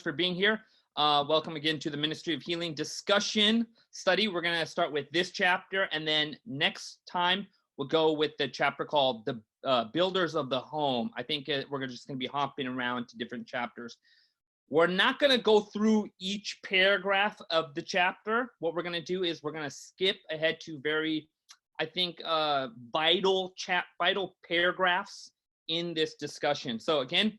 for being here. Welcome again to the Ministry of Healing discussion study. We're going to start with this chapter, and then next time we'll go with the chapter called The Builders of the Home. I think we're just going to be hopping around to different chapters. We're not going to go through each paragraph of the chapter. What we're going to do is we're going to skip ahead to very, I think, vital paragraphs in this discussion. So again,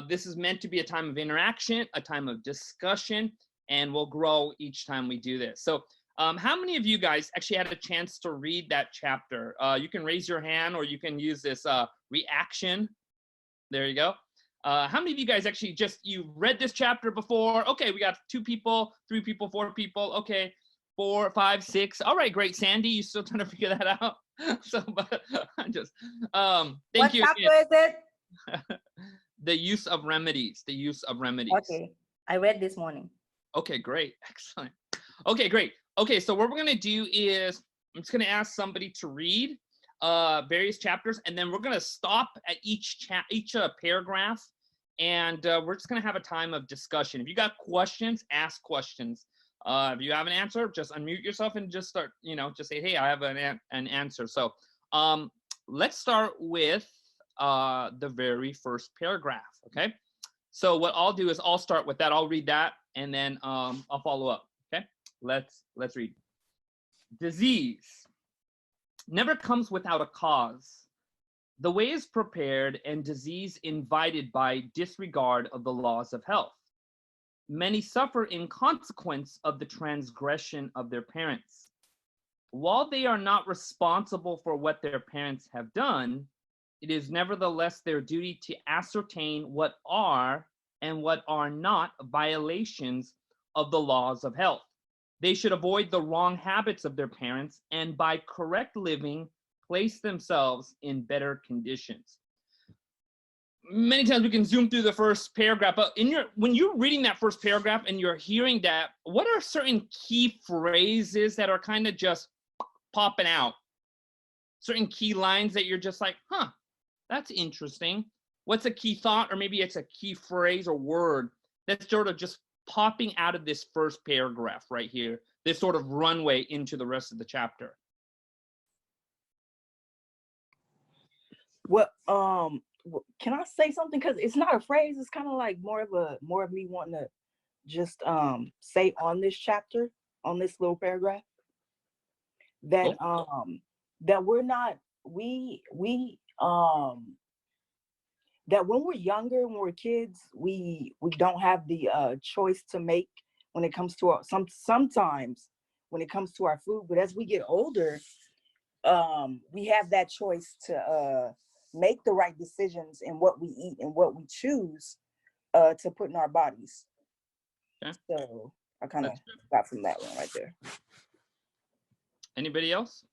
this is meant to be a time of interaction, a time of discussion, and we'll grow each time we do this. So how many of you guys actually had a chance to read that chapter? You can raise your hand, or you can use this reaction. There you go. How many of you guys actually you read this chapter before? Okay, we got 2 people, 3 people, 4 people. Okay, 4, 5, 6. All right, great. Sandy, you still trying to figure that out? So, but I'm just thank you. What chapter is it? The use of remedies. The use of remedies. Okay, I read this morning. Okay, great. Excellent. Okay, great. Okay, so what we're going to do is I'm just going to ask somebody to read various chapters, and then we're going to stop at each paragraph, and we're just going to have a time of discussion. If you got questions, ask questions. If you have an answer, just unmute yourself and just start, just say, hey, I have an answer. So let's start with the very first paragraph. Okay, so what I'll do is I'll start with that. I'll read that, and then I'll follow up. Okay, let's read. Disease never comes without a cause. The way is prepared, and disease invited by disregard of the laws of health. Many suffer in consequence of the transgression of their parents. While they are not responsible for what their parents have done, it is nevertheless their duty to ascertain what are and what are not violations of the laws of health. They should avoid the wrong habits of their parents, and by correct living, place themselves in better conditions. Many times we can zoom through the first paragraph, but when you're reading that first paragraph and you're hearing that, what are certain key phrases that are kind of just popping out? Certain key lines that you're just like, huh, that's interesting. What's a key thought, or maybe it's a key phrase or word that's sort of just popping out of this first paragraph right here, this sort of runway into the rest of the chapter? Well, can I say something? Because it's not a phrase. It's kind of like more of me wanting to just say on this chapter, on this little paragraph, that that we're not that when we're younger, when we're kids, we don't have the choice to make when it comes to sometimes when it comes to our food. But as we get older, we have that choice to make the right decisions in what we eat and what we choose to put in our bodies. Okay. So I kind of got from that one right there. Anybody else?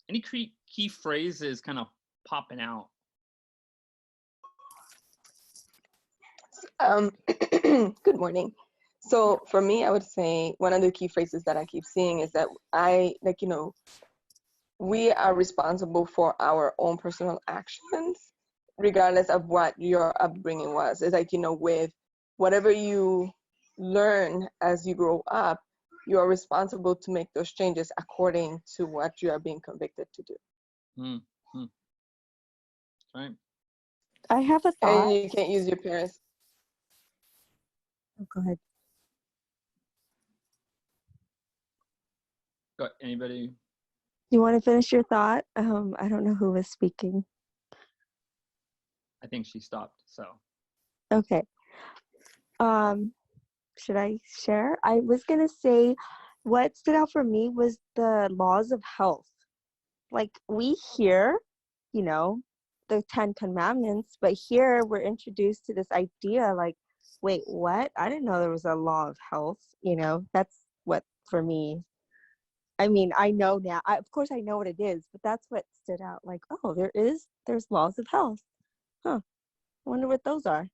Any key phrases kind of popping out? Good morning. So for me, I would say one of the key phrases that I keep seeing is that we are responsible for our own personal actions, regardless of what your upbringing was. It's like, with whatever you learn as you grow up, you are responsible to make those changes according to what you are being convicted to do. Mm-hmm. Right. I have a thought. And you can't use your parents. Oh, go ahead. Got anybody? You want to finish your thought? I don't know who was speaking. I think she stopped, so. Okay. Should I share? I was going to say what stood out for me was the laws of health. Like, we hear, the 10 Commandments, but here we're introduced to this idea like, wait, what? I didn't know there was a law of health. That's what, for me, I mean, I know now. Of course, I know what it is, but that's what stood out. Like, oh, there's laws of health. Huh. I wonder what those are.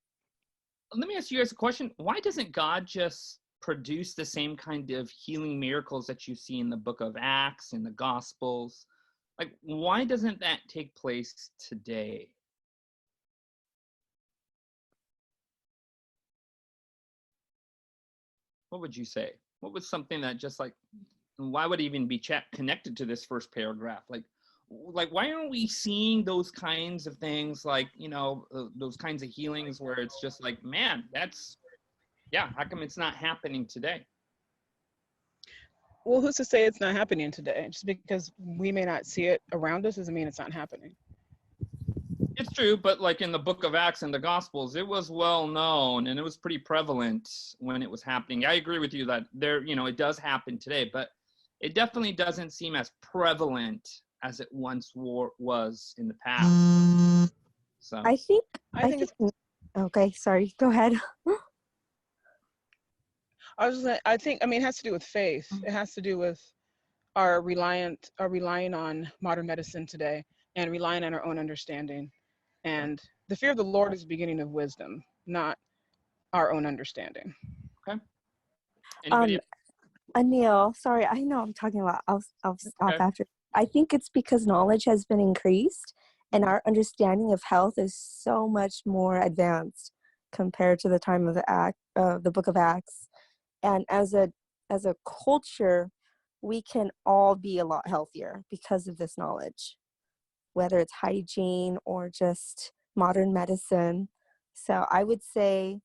Let me ask you guys a question. Why doesn't God just produce the same kind of healing miracles that you see in the book of Acts, in the Gospels? Like, why doesn't that take place today? what would you say? What was something that just like, why would it even be connected to this first paragraph? Like why aren't we seeing those kinds of things, like, you know, those kinds of healings where it's just like, man, that's, yeah, how come it's not happening today? Well, who's to say it's not happening today? Just because we may not see it around us doesn't mean it's not happening. It's true, but like in the book of Acts and the Gospels, it was well known and it was pretty prevalent when it was happening. I agree with you that there, you know, it does happen today, but it definitely doesn't seem as prevalent as it once was in the past. So I think it's okay. Sorry, go ahead. I mean, it has to do with faith. It has to do with our relying on modern medicine today and relying on our own understanding. And the fear of the Lord is the beginning of wisdom, not our own understanding. Okay. Anybody? Anil, sorry, I know I'm talking a lot. I'll stop Okay. after. I think it's because knowledge has been increased and our understanding of health is so much more advanced compared to the time of the book of Acts. And as a culture, we can all be a lot healthier because of this knowledge, whether it's hygiene or just modern medicine. So I would say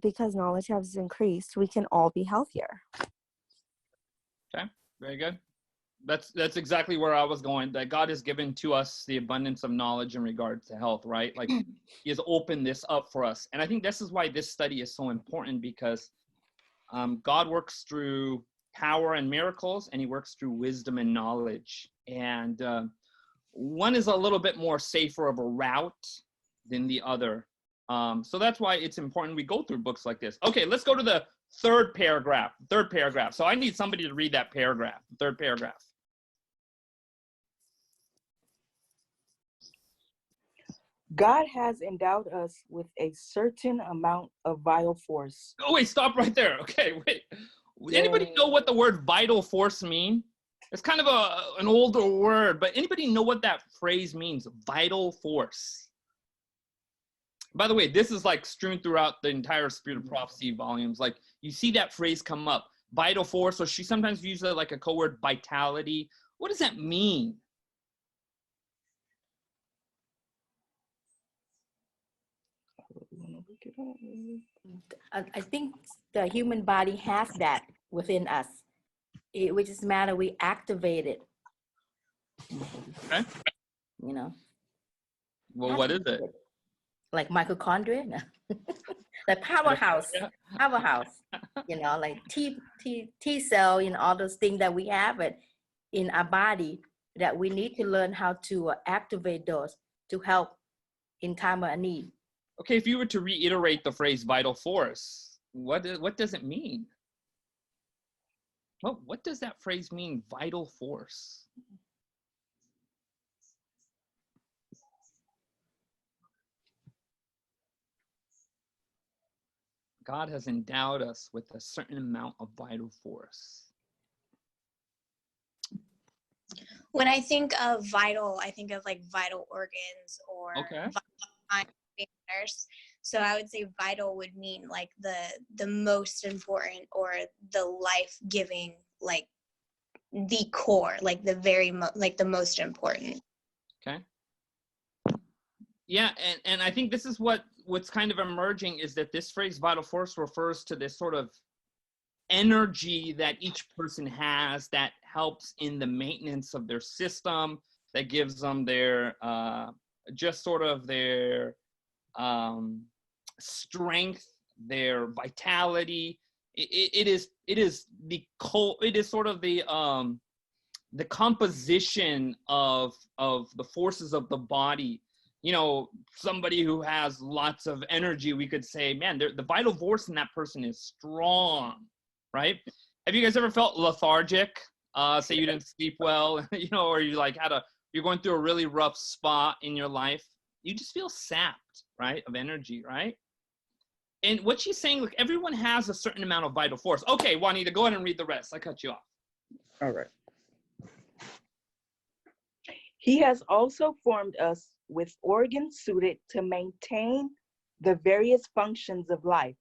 because knowledge has increased, we can all be healthier. Okay, very good. That's exactly where I was going, that God has given to us the abundance of knowledge in regards to health, right? Like he has opened this up for us. And I think this is why this study is so important, because God works through power and miracles, and he works through wisdom and knowledge. And one is a little bit more safer of a route than the other. So that's why it's important we go through books like this. Okay, let's go to the third paragraph. So I need somebody to read that paragraph, third paragraph. God has endowed us with a certain amount of vital force. Oh, wait, stop right there. Okay, wait. Anybody know what the word vital force mean? It's kind of an older word, but anybody know what that phrase means? Vital force. By the way, this is like strewn throughout the entire Spirit of Prophecy volumes. Like you see that phrase come up, vital force. So she sometimes uses it like a code word, vitality. What does that mean? I think the human body has that within us. Which is matter we activate it. Okay. You know. Well, what is it? Like mitochondria, like powerhouse, powerhouse. You know, like T cell. You know, all those things that we have it in our body that we need to learn how to activate those to help in time of need. Okay, if you were to reiterate the phrase vital force, what does it mean? What does that phrase mean, vital force? God has endowed us with a certain amount of vital force. When I think of vital, I think of like vital organs or vital centers. So I would say vital would mean like the most important or the life-giving, like the core, like the like the most important. Okay. Yeah, and I think this is what's kind of emerging, is that this phrase vital force refers to this sort of energy that each person has that helps in the maintenance of their system, that gives them their just sort of their strength, their vitality. It is sort of the composition of the forces of the body. You know, somebody who has lots of energy, we could say, man, the vital force in that person is strong, right? Have you guys ever felt lethargic? Say you didn't sleep well, you know, or you like you're going through a really rough spot in your life. You just feel sapped, right, of energy, right? And what she's saying, look, everyone has a certain amount of vital force. Okay, Juanita, go ahead and read the rest. I cut you off. All right. He has also formed us with organs suited to maintain the various functions of life.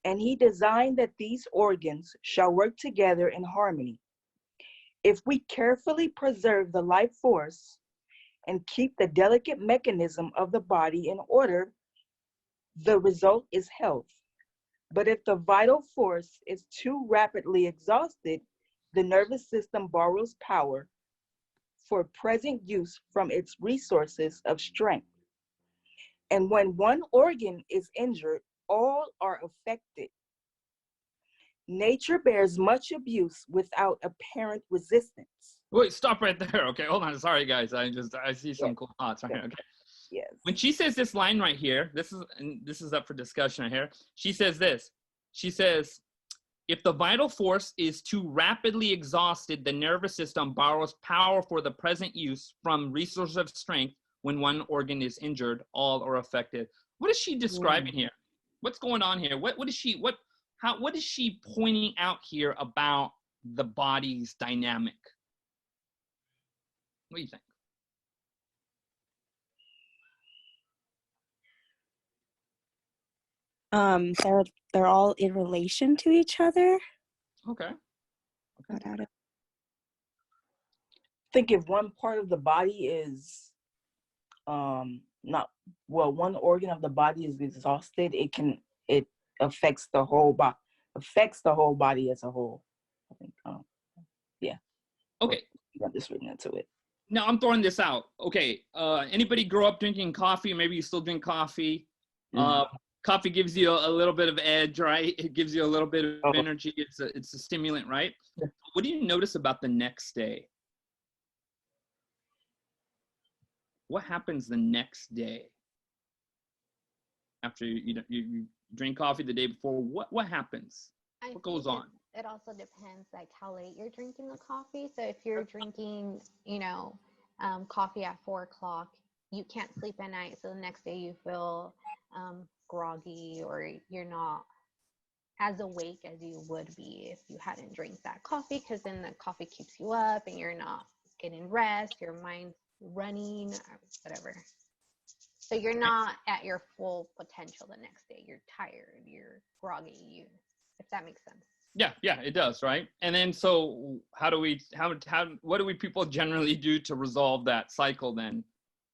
and he designed that these organs shall work together in harmony. If we carefully preserve the life force and keep the delicate mechanism of the body in order, the result is health. But if the vital force is too rapidly exhausted, the nervous system borrows power for present use from its resources of strength. And when one organ is injured, all are affected. Nature bears much abuse without apparent resistance. Wait, stop right there. Okay, hold on. Sorry, guys. I see some Yes. cool thoughts right here. Okay. Yes. When she says this line right here, this is up for discussion right here. She says this. She says, if the vital force is too rapidly exhausted, the nervous system borrows power for the present use from resources of strength. When one organ is injured, all are affected. What is she describing here? What's going on here? What is she pointing out here about the body's dynamic? What do you think? They're all in relation to each other. Okay. I think if one part of the body is one organ of the body is exhausted, it affects the whole body as a whole. I think yeah. Okay. I'm just reading into it. Now I'm throwing this out. Okay. Anybody grow up drinking coffee? Maybe you still drink coffee. Coffee gives you a little bit of edge, right? It gives you a little bit of energy. It's a stimulant, right? Yeah. What do you notice about the next day? What happens the next day after you drink coffee the day before? What happens? What goes on? It also depends like how late you're drinking the coffee. So if you're drinking, coffee at 4 o'clock, you can't sleep at night. So the next day you feel groggy, or you're not as awake as you would be if you hadn't drank that coffee, because then the coffee keeps you up and you're not getting rest, your mind's running, or whatever. So you're not at your full potential the next day. You're tired, you're groggy, if that makes sense. Yeah, it does, right? And then so what do we people generally do to resolve that cycle then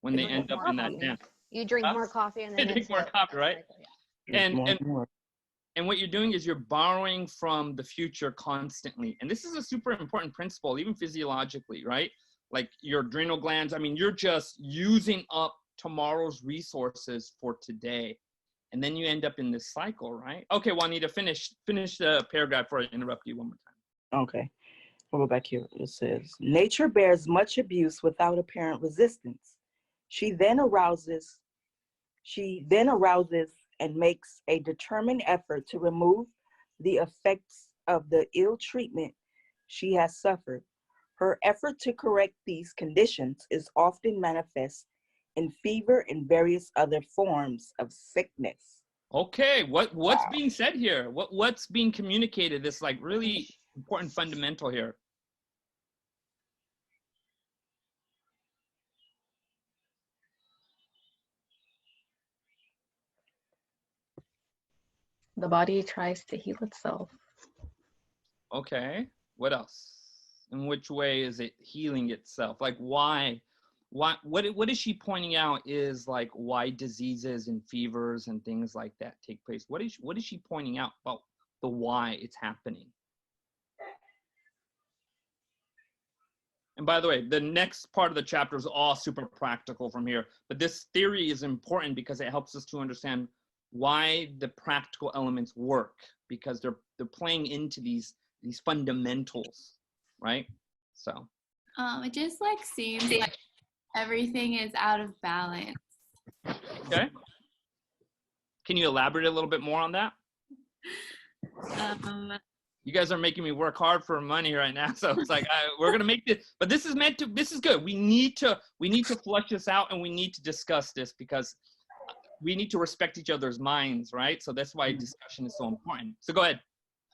when they end up in that dance? You drink more coffee and then drink more coffee, right? Cycle, yeah. And what you're doing is you're borrowing from the future constantly. And this is a super important principle, even physiologically, right? Like your adrenal glands, you're just using up tomorrow's resources for today. And then you end up in this cycle, right? Okay, Juanita, finish the paragraph before I interrupt you one more time. Okay, we'll go back here. It says, nature bears much abuse without apparent resistance. She then arouses and makes a determined effort to remove the effects of the ill treatment she has suffered. Her effort to correct these conditions is often manifest in fever and various other forms of sickness. Okay, what's being said here? What's being communicated? This like really important fundamental here. The body tries to heal itself. Okay, what else? In which way is it healing itself? Like why what is she pointing out is like why diseases and fevers and things like that take place? What is she pointing out about the why it's happening? And by the way, the next part of the chapter is all super practical from here, but this theory is important because it helps us to understand why the practical elements work, because they're playing into these fundamentals, right? So it just like seems like everything is out of balance. Okay. Can you elaborate a little bit more on that? You guys are making me work hard for money right now, so it's like we're gonna make this, but this is good. We need to flush this out, and we need to discuss this because we need to respect each other's minds, right? So that's why discussion is so important. So go ahead.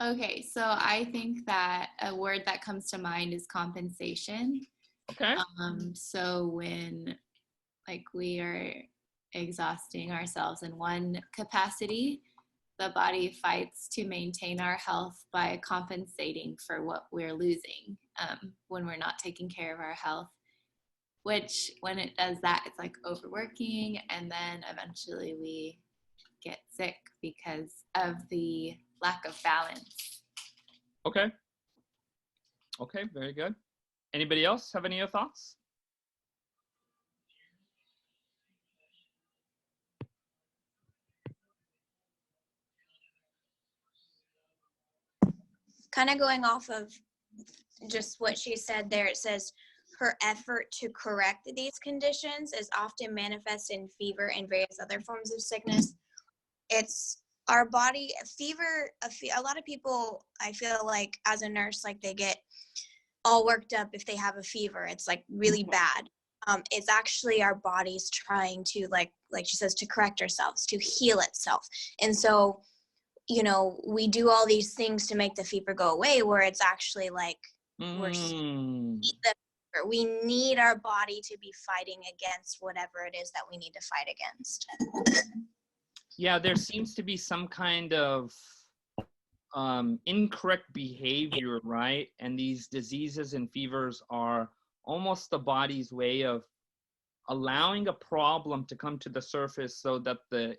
Okay, so I think that a word that comes to mind is compensation. Okay. So when like we are exhausting ourselves in one capacity, the body fights to maintain our health by compensating for what we're losing when we're not taking care of our health, which when it does that, it's like overworking, and then eventually we get sick because of the lack of balance. Okay. Okay, very good. Anybody else have any other thoughts? Kind of going off of just what she said there, it says her effort to correct these conditions is often manifest in fever and various other forms of sickness. It's our body, fever, a lot of people, I feel like as a nurse, like they get all worked up if they have a fever. It's like really bad. It's actually our body's trying to, like she says, to correct ourselves, to heal itself. And so, you know, we do all these things to make the fever go away, where it's actually like we need our body to be fighting against whatever it is that we need to fight against. Yeah, there seems to be some kind of incorrect behavior, right? And these diseases and fevers are almost the body's way of allowing a problem to come to the surface so that the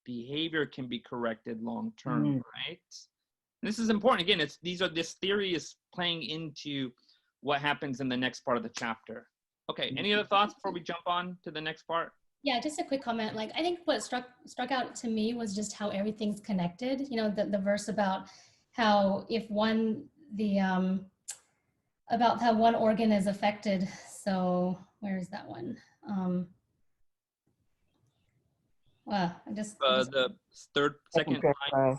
behavior can be corrected long term, right? And this is important. Again, this theory is playing into what happens in the next part of the chapter. Okay, any other thoughts before we jump on to the next part? Yeah, just a quick comment. Like, I think what struck out to me was just how everything's connected. You know, the verse about how if about how one organ is affected. So where is that one? Well, the second line.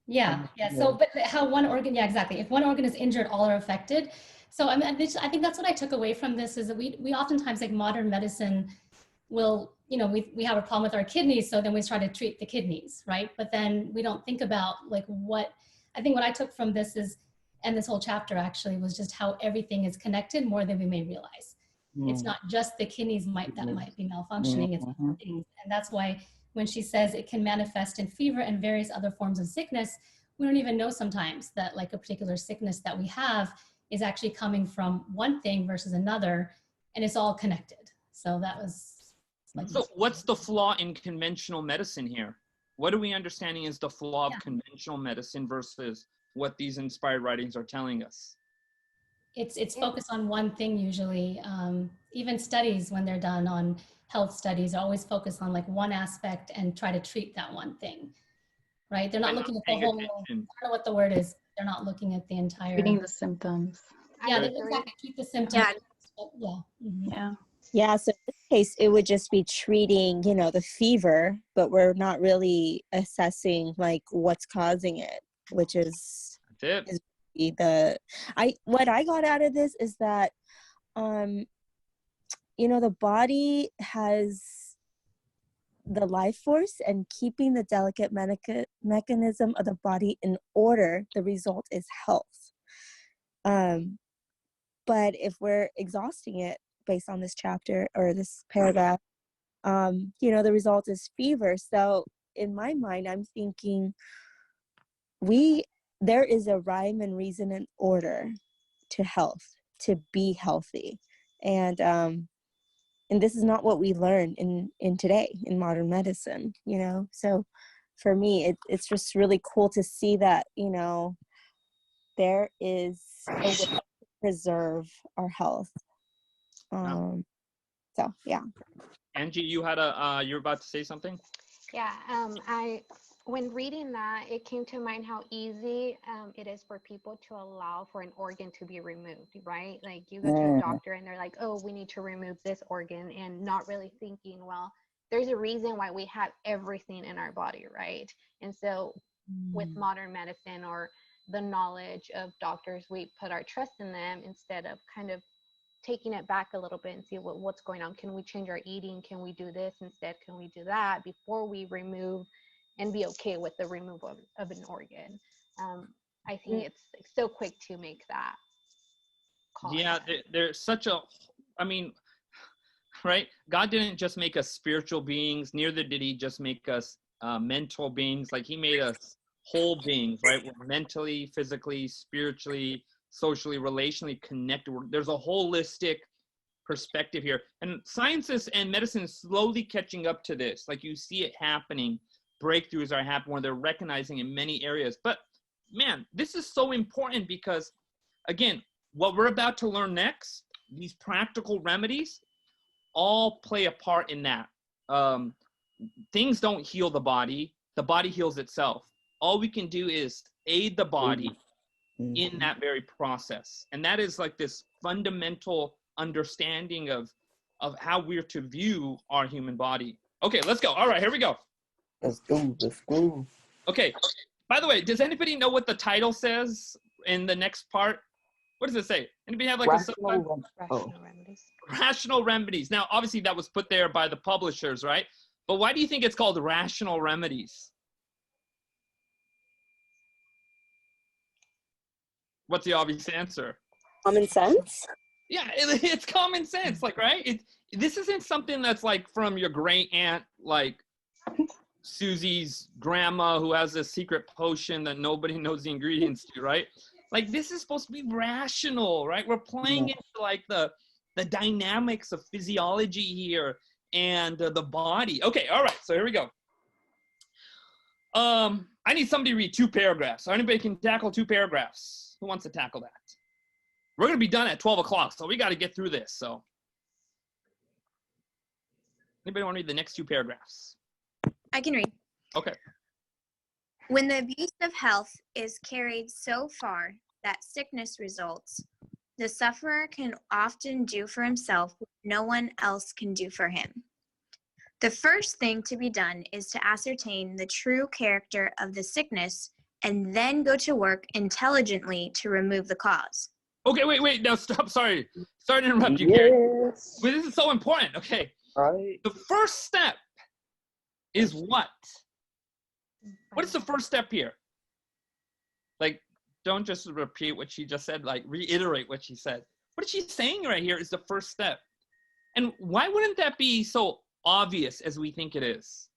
Yeah. So, but how one organ, yeah, exactly. If one organ is injured, all are affected. So, I mean, I think that's what I took away from this, is that we oftentimes, like modern medicine will, you know, we have a problem with our kidneys, so then we try to treat the kidneys, right? But then we don't think about like what I took from this is, and this whole chapter actually, was just how everything is connected more than we may realize. It's not just the kidneys that might be malfunctioning, it's other things. And that's why when she says it can manifest in fever and various other forms of sickness, we don't even know sometimes that like a particular sickness that we have is actually coming from one thing versus another, and it's all connected. So that was like. So what's the flaw in conventional medicine here? What are we understanding is the flaw of conventional medicine versus what these inspired writings are telling us? It's focused on one thing usually. Even studies, when they're done on health studies, are always focused on like one aspect and try to treat that one thing, right? They're not looking at the whole, I don't know what the word is. They're not looking at the entire. Treating the symptoms. Yeah, they exactly treat the symptoms. Yeah, so in this case, it would just be treating, you know, the fever, but we're not really assessing like what's causing it, which is what I got out of this is that, you know, the body has the life force, and keeping the delicate mechanism of the body in order, the result is health. But if we're exhausting it based on this chapter or this paragraph, you know, the result is fever. So in my mind, I'm thinking there is a rhyme and reason and order to health, to be healthy. And this is not what we learn in today in modern medicine, you know? So for me, it's just really cool to see that, you know, there is a way to preserve our health. So yeah. Angie, you're about to say something? Yeah, when reading that, it came to mind how easy it is for people to allow for an organ to be removed, right? Like you go to a doctor and they're like, oh, we need to remove this organ, and not really thinking, well, there's a reason why we have everything in our body, right? And so with modern medicine or the knowledge of doctors, we put our trust in them instead of kind of taking it back a little bit and see what's going on. Can we change our eating? Can we do this instead? Can we do that before we remove, and be okay with the removal of an organ? I think it's so quick to make that call. Yeah, there's such a, I mean, right? God didn't just make us spiritual beings, neither did he just make us mental beings. Like he made us whole beings, right? We're mentally, physically, spiritually, socially, relationally connected. There's a holistic perspective here. And scientists and medicine is slowly catching up to this. Like you see it happening. Breakthroughs are happening where they're recognizing in many areas. But man, this is so important because, again, what we're about to learn next, these practical remedies, all play a part in that. Things don't heal the body heals itself. All we can do is aid the body in that very process. And that is like this fundamental understanding of how we're to view our human body. Okay, let's go. All right, here we go. Let's go. Okay, by the way, does anybody know what the title says in the next part? What does it say? Anybody have like Rational remedies. Rational remedies. Now, obviously that was put there by the publishers, right? But why do you think it's called rational remedies? What's the obvious answer? Common sense? Yeah, it's common sense, like, right? This isn't something that's like from your great aunt, like Susie's grandma who has a secret potion that nobody knows the ingredients to, right? Like this is supposed to be rational, right? We're playing into like the dynamics of physiology here and the body. Okay, all right, so here we go. I need somebody to read 2 paragraphs. So anybody can tackle 2 paragraphs. Who wants to tackle that? We're gonna be done at 12 o'clock, so we got to get through this. So anybody want to read the next 2 paragraphs? I can read. Okay. When the abuse of health is carried so far that sickness results, the sufferer can often do for himself what no one else can do for him. The first thing to be done is to ascertain the true character of the sickness and then go to work intelligently to remove the cause. Okay, wait, now stop, sorry to interrupt you, Gary. But this is so important, okay. Right. The first step is what? What is the first step here? Like, don't just repeat what she just said, like reiterate what she said. What she's saying right here is the first step. And why wouldn't that be so obvious as we think it is?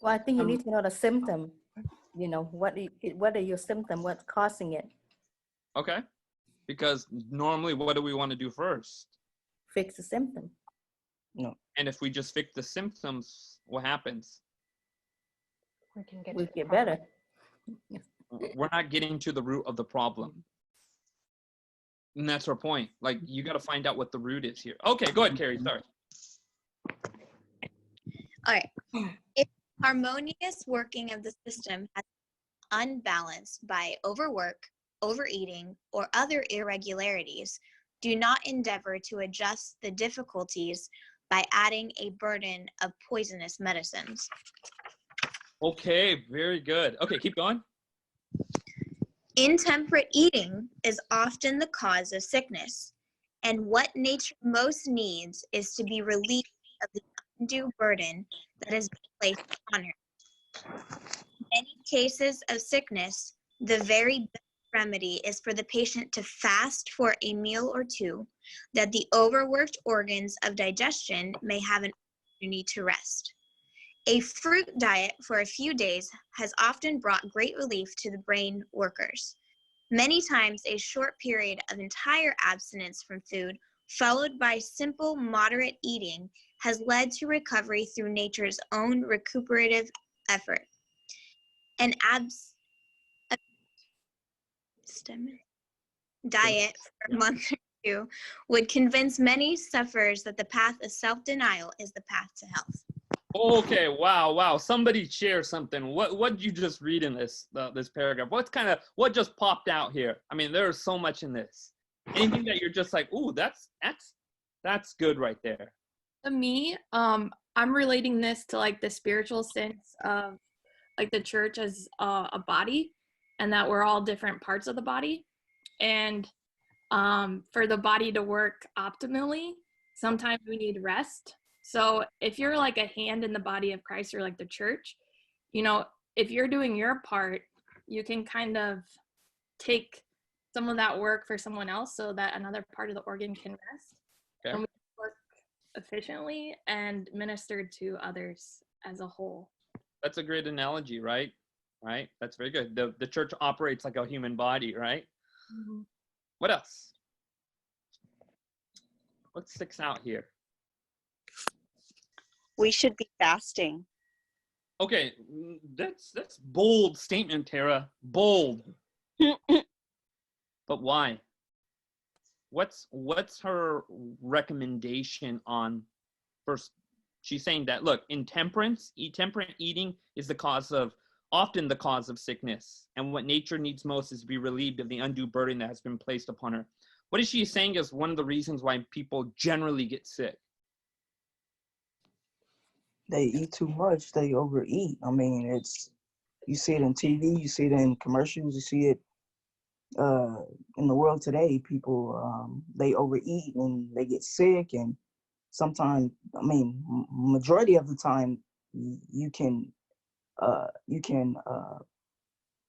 Well, I think you need to know the symptom. You know, what are your symptoms? What's causing it? Okay. Because normally, what do we want to do first? Fix the symptom. No. And if we just fix the symptoms, what happens? We get better. We're not getting to the root of the problem. And that's our point. Like, you got to find out what the root is here. Okay, go ahead, Carrie. Sorry. All right. If harmonious working of the system has been unbalanced by overwork, overeating, or other irregularities, do not endeavor to adjust the difficulties by adding a burden of poisonous medicines. Okay, very good. Okay, keep going. Intemperate eating is often the cause of sickness, and what nature most needs is to be relieved of the undue burden that has been placed upon her. In many cases of sickness, the very best remedy is for the patient to fast for a meal or 2, that the overworked organs of digestion may have an opportunity to rest. A fruit diet for a few days has often brought great relief to the brain workers. Many times, a short period of entire abstinence from food, followed by simple, moderate eating, has led to recovery through nature's own recuperative effort. An diet for a month or 2 would convince many sufferers that the path of self-denial is the path to health. Okay, wow. Somebody share something. What did you just read in this paragraph? What just popped out here? I mean, there's so much in this. Anything that you're just like, ooh, that's good right there. To me, I'm relating this to like the spiritual sense of like the church as a body, and that we're all different parts of the body. And for the body to work optimally, sometimes we need rest. So if you're like a hand in the body of Christ or like the church, you know, if you're doing your part, you can kind of take some of that work for someone else so that another part of the organ can rest. Okay. And we work efficiently and ministered to others as a whole. That's a great analogy, right? Right? That's very good. The church operates like a human body, right? Mm-hmm. What else? What sticks out here? We should be fasting. Okay, that's bold statement, Tara. Bold. But why? What's her recommendation on first? She's saying that, look, intemperate eating is often the cause of sickness, and what nature needs most is to be relieved of the undue burden that has been placed upon her. What is she saying is one of the reasons why people generally get sick? They eat too much. They overeat. I mean, you see it in TV, you see it in commercials, you see it in the world today. People they overeat and they get sick, and sometimes, I mean, majority of the time, you can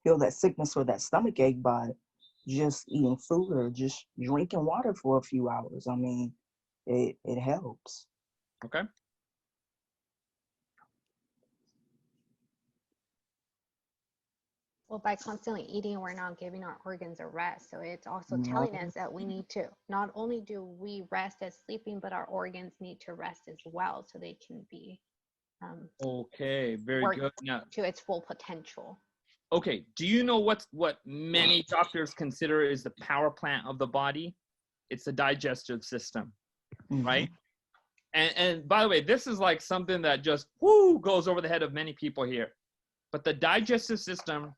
heal that sickness or that stomach ache by just eating food or just drinking water for a few hours. I mean, it helps. Okay. Well, by constantly eating, we're not giving our organs a rest. So it's also telling us that we need to, not only do we rest as sleeping, but our organs need to rest as well so they can be okay, very good. Now, to its full potential. Okay, do you know what many doctors consider is the power plant of the body? It's the digestive system, right? And by the way, this is like something that just goes over the head of many people here. But the digestive system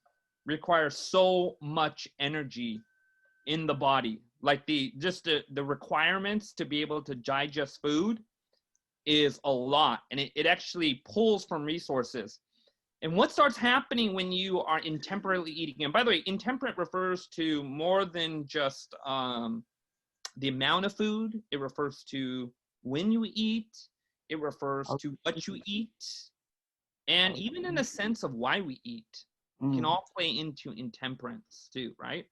requires so much energy in the body. Like the requirements to be able to digest food is a lot, and it actually pulls from resources. And what starts happening when you are intemperately eating, and by the way, intemperate refers to more than just the amount of food. It refers to when you eat. It refers to what you eat. And even in a sense of why we eat can all play into intemperance too, right?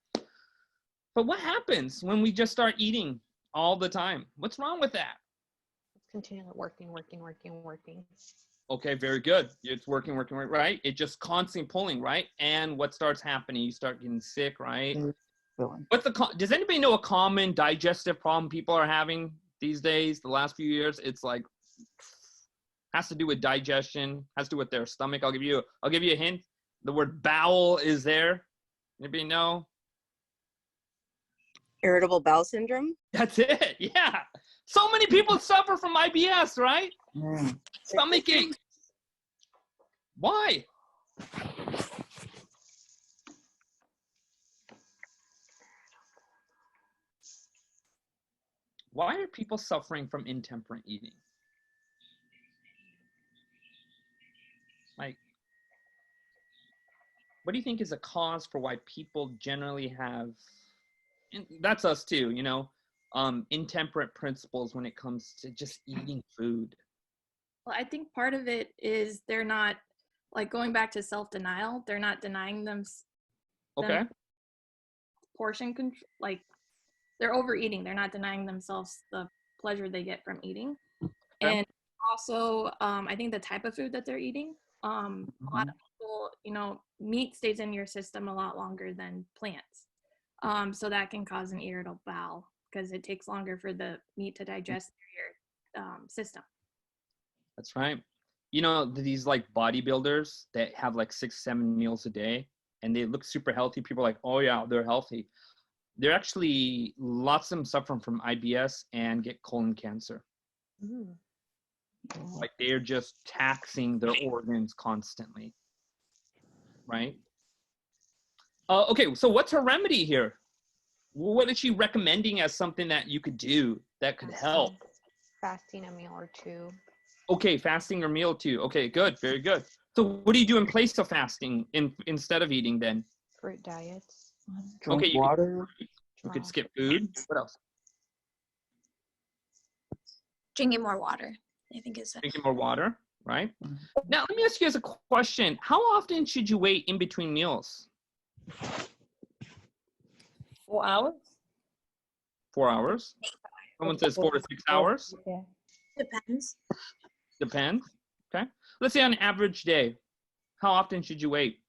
But what happens when we just start eating all the time? What's wrong with that? It's continually working. Okay, very good. It's working, right? It just constantly pulling, right? And what starts happening? You start getting sick, right? Does anybody know a common digestive problem people are having these days, the last few years? It's like, has to do with digestion, has to do with their stomach. I'll give you a hint. The word bowel is there. Anybody know? Irritable bowel syndrome? That's it. Yeah. So many people suffer from IBS, right? Stomach ache. Why? Why are people suffering from intemperate eating? Like, what do you think is a cause for why people generally have, and that's us too, intemperate principles when it comes to just eating food? Well, I think part of it is they're not, like, going back to self-denial, they're not denying them portion control, like they're overeating, they're not denying themselves the pleasure they get from eating. And also, I think the type of food that they're eating, a lot of people, meat stays in your system a lot longer than plants. So that can cause an irritable bowel because it takes longer for the meat to digest through your system. That's right. These like bodybuilders that have like 6-7 meals a day and they look super healthy. People are like, oh yeah, they're healthy. They're actually, lots of them suffer from IBS and get colon cancer. Like they're just taxing their organs constantly, right? Okay, so what's her remedy here? What is she recommending as something that you could do that could help? Fasting a meal or two. Okay, fasting or meal too. Okay, good, very good. So what do you do in place of fasting instead of eating then? Fruit diets. Drink water. You could skip food. What else? Drinking more water, I think is it. Drinking more water, right? Now, let me ask you as a question. How often should you wait in between meals? 4 hours. 4 hours? Someone says 4 to 6 hours? Yeah. Depends. Depends. Okay. Let's say on an average day, how often should you wait?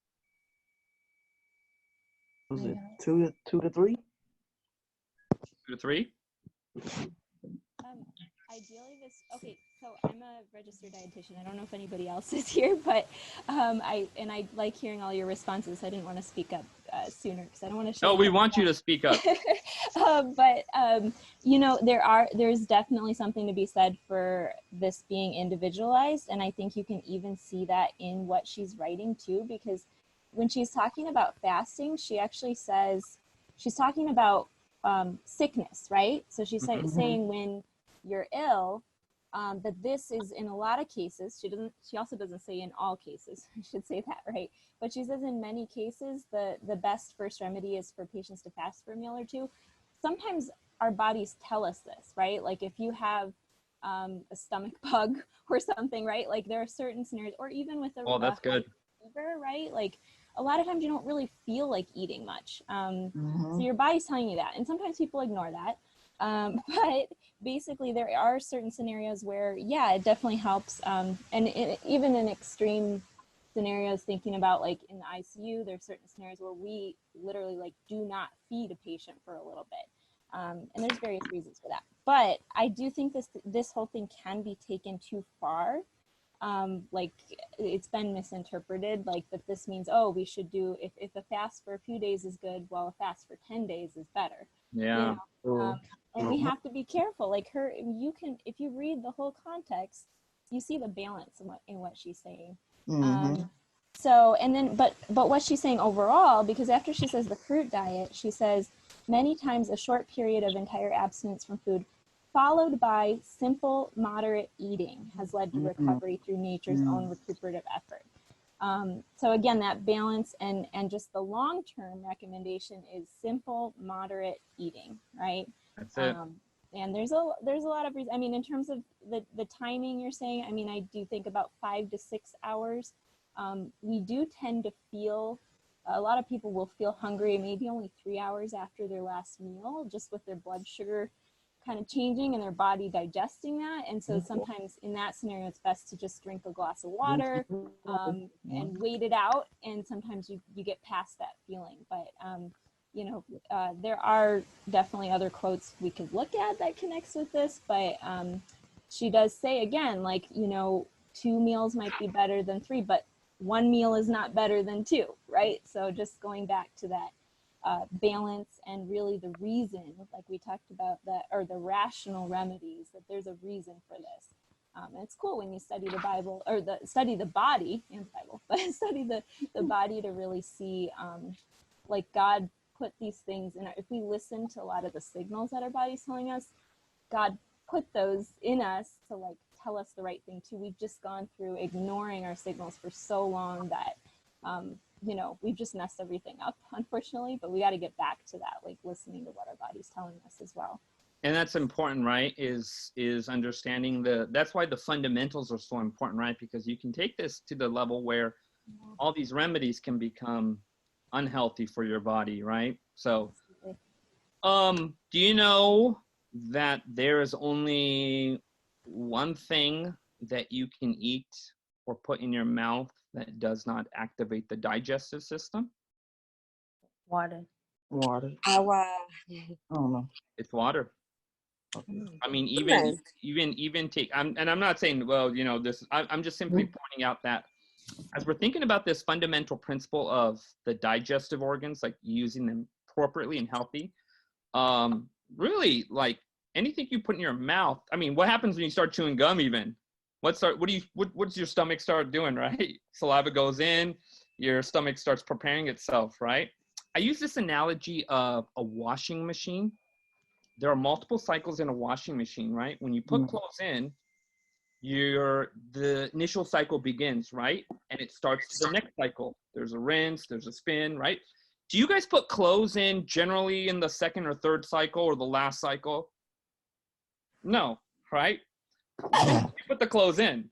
Was it 2 to 3? 2 to 3? Ideally okay, so I'm a registered dietitian. I don't know if anybody else is here, but I like hearing all your responses. I didn't want to speak up sooner because I don't want to show. No, we want you to speak up. You know, there's definitely something to be said for this being individualized, and I think you can even see that in what she's writing too, because when she's talking about fasting, she actually says she's talking about sickness, right? So she's saying when you're ill, that this is in a lot of cases. She also doesn't say in all cases. I should say that, right? But she says in many cases the best first remedy is for patients to fast for a meal or two. Sometimes our bodies tell us this, right? Like if you have a stomach bug or something, right? Like there are certain scenarios, or even with a that's good. fever, right? Like a lot of times you don't really feel like eating much. So your body's telling you that, and sometimes people ignore that. But basically there are certain scenarios where, yeah, it definitely helps. Even in extreme scenarios, thinking about like in the ICU, there's certain scenarios where we literally like do not feed a patient for a little bit. And there's various reasons for that. But I do think this whole thing can be taken too far. Like it's been misinterpreted, like that this means, oh, we should do, if a fast for a few days is good, well, a fast for 10 days is better. Yeah. You know? And we have to be careful. Like if you read the whole context, you see the balance in what she's saying. So, and then, but what she's saying overall, because after she says the fruit diet, she says many times a short period of entire abstinence from food followed by simple, moderate eating has led to recovery through nature's own recuperative effort. So again, that balance and just the long-term recommendation is simple, moderate eating, right? That's it. And there's a lot of reasons. I mean, in terms of the timing you're saying, I mean, I do think about 5 to 6 hours. We do tend to feel, a lot of people will feel hungry maybe only 3 hours after their last meal, just with their blood sugar kind of changing and their body digesting that. And so sometimes in that scenario, it's best to just drink a glass of water and wait it out. And sometimes you get past that feeling. But, you know, there are definitely other quotes we could look at that connects with this. But she does say, again, like, you know, 2 meals might be better than 3, but 1 meal is not better than 2, right? So just going back to that balance and really the reason, like we talked about, that, or the rational remedies, that there's a reason for this. And it's cool when you study the Bible, or study the body and the Bible, but study the body to really see, like God put these things in. If we listen to a lot of the signals that our body's telling us, God put those in us to like tell us the right thing too. We've just gone through ignoring our signals for so long that, you know, we've just messed everything up, unfortunately, but we got to get back to that, like listening to what our body's telling us as well. And that's important, right? Is understanding that's why the fundamentals are so important, right? Because you can take this to the level where all these remedies can become unhealthy for your body, right? So, do you know that there is only one thing that you can eat or put in your mouth that does not activate the digestive system? Water. Water. I don't know. It's water. I mean, even take, I'm not saying, well, you know, this, I'm just simply pointing out that as we're thinking about this fundamental principle of the digestive organs, like using them appropriately and healthy, really, like anything you put in your mouth, I mean, what happens when you start chewing gum even? What's your stomach start doing, right? Saliva goes in, your stomach starts preparing itself, right? I use this analogy of a washing machine. There are multiple cycles in a washing machine, right? When you put clothes in, the initial cycle begins, right? And it starts to the next cycle. There's a rinse, there's a spin, right? Do you guys put clothes in generally in the second or third cycle or the last cycle? No, right? You put the clothes in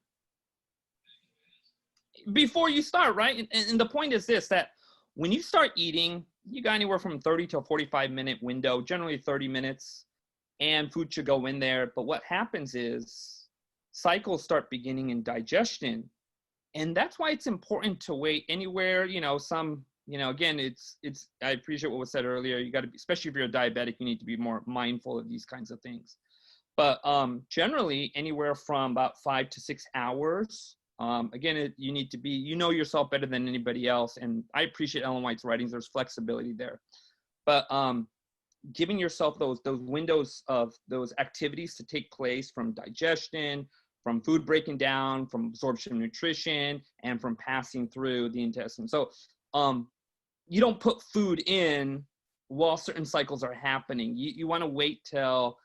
before you start, right? And the point is this, that when you start eating, you got anywhere from 30 to a 45-minute window, generally 30 minutes, and food should go in there. But what happens is cycles start beginning in digestion. And that's why it's important to wait anywhere, again, I appreciate what was said earlier. You got to be, especially if you're a diabetic, you need to be more mindful of these kinds of things. But generally, anywhere from about 5 to 6 hours. Again, you need to be, yourself better than anybody else. And I appreciate Ellen White's writings. There's flexibility there. But giving yourself those windows of those activities to take place from digestion, from food breaking down, from absorption of nutrition, and from passing through the intestine. So you don't put food in while certain cycles are happening. You want to wait till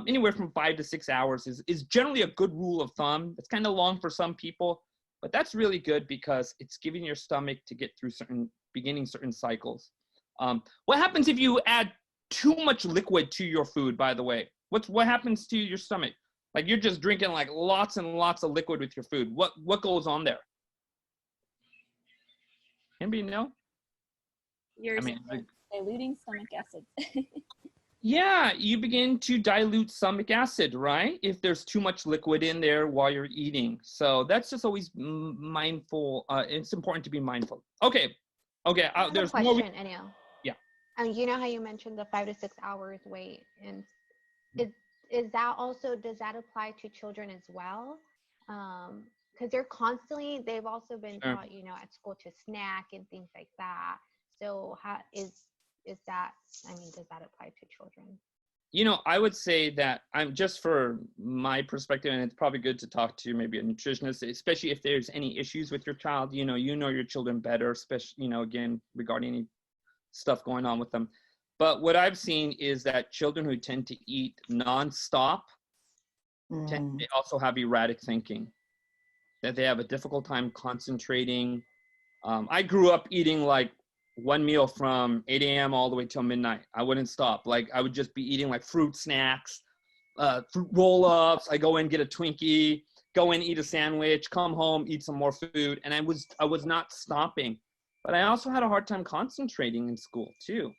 anywhere from 5 to 6 hours is generally a good rule of thumb. It's kind of long for some people, but that's really good because it's giving your stomach to get through certain cycles. What happens if you add too much liquid to your food, by the way? What happens to your stomach? Like you're just drinking like lots and lots of liquid with your food. What goes on there? Anybody know? You're diluting stomach acids. Yeah, you begin to dilute stomach acid, right? If there's too much liquid in there while you're eating. So that's just always mindful. It's important to be mindful. Okay. There's a question, Anil. Yeah. And you know how you mentioned the 5 to 6 hours wait, and does that apply to children as well? Because they've also been taught, at school to snack and things like that. So how does that apply to children? I would say that just for my perspective, and it's probably good to talk to maybe a nutritionist, especially if there's any issues with your child, you know your children better, especially, again, regarding any stuff going on with them. But what I've seen is that children who tend to eat nonstop tend to also have erratic thinking, that they have a difficult time concentrating. I grew up eating like one meal from 8 a.m. all the way till midnight. I wouldn't stop. Like I would just be eating like fruit snacks, fruit roll-ups. I go in, get a Twinkie, go in, eat a sandwich, come home, eat some more food. And I was not stopping. But I also had a hard time concentrating in school too.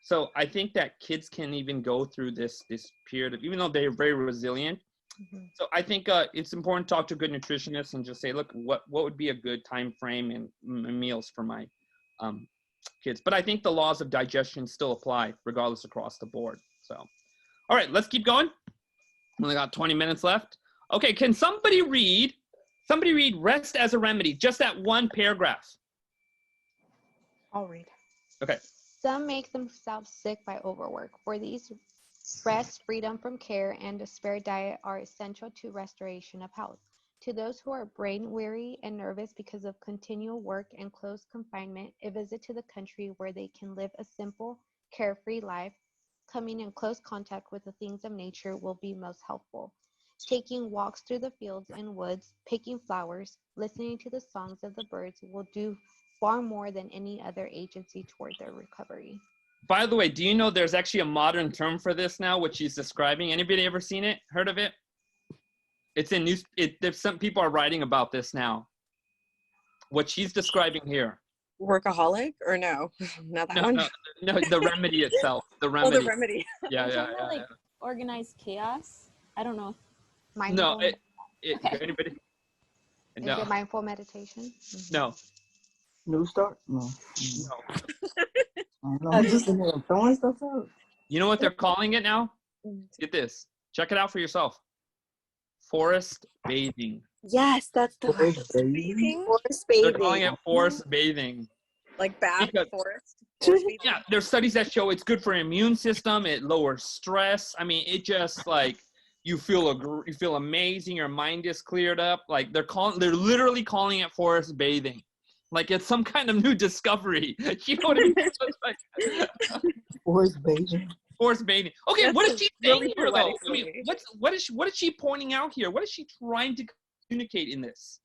So I think that kids can even go through this period of, even though they're very resilient. Mm-hmm. So I think it's important to talk to a good nutritionist and just say, look, what would be a good time frame and meals for my kids. But I think the laws of digestion still apply regardless across the board. So, all right, let's keep going. We only got 20 minutes left. Okay, can somebody read rest as a remedy? Just that one paragraph. I'll read. Okay. Some make themselves sick by overwork. For these, rest, freedom from care, and a spare diet are essential to restoration of health. To those who are brain weary and nervous because of continual work and close confinement, a visit to the country where they can live a simple, carefree life, coming in close contact with the things of nature will be most helpful. Taking walks through the fields and woods, picking flowers, listening to the songs of the birds will do far more than any other agency toward their recovery. By the way, do you know there's actually a modern term for this now, which she's describing? Anybody ever seen it? Heard of it? It's in news. There's some people are writing about this now. What she's describing here. Workaholic or no? Not that one. No, the remedy itself. The remedy. Oh, the remedy. Yeah. Organized chaos. I don't know. No. Okay. Anybody? Is it mindful meditation? No. New start? No. I'm just throwing stuff out. You know what they're calling it now? Get this. Check it out for yourself. Forest bathing. Yes, that's the Forest bathing. Forest bathing. They're calling it forest bathing. Like bath forest. Yeah, there's studies that show it's good for your immune system. It lowers stress. I mean, it just like you feel amazing. Your mind is cleared up. Like they're literally calling it forest bathing. Like it's some kind of new discovery. You know what I mean? Forest bathing. Forest bathing. Okay, what is she saying here, though? I mean, what is she pointing out here? What is she trying to communicate in this?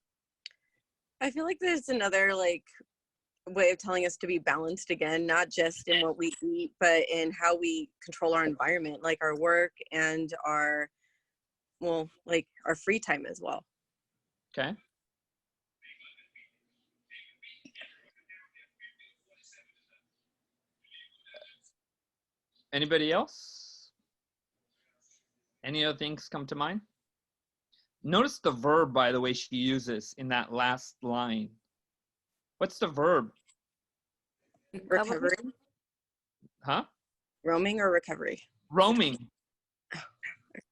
I feel like there's another way of telling us to be balanced again, not just in what we eat, but in how we control our environment, like our work and our free time as well. Okay. Anybody else? Any other things come to mind? Notice the verb, by the way, she uses in that last line. What's the verb? Recovery. Huh? Roaming or recovery? Roaming.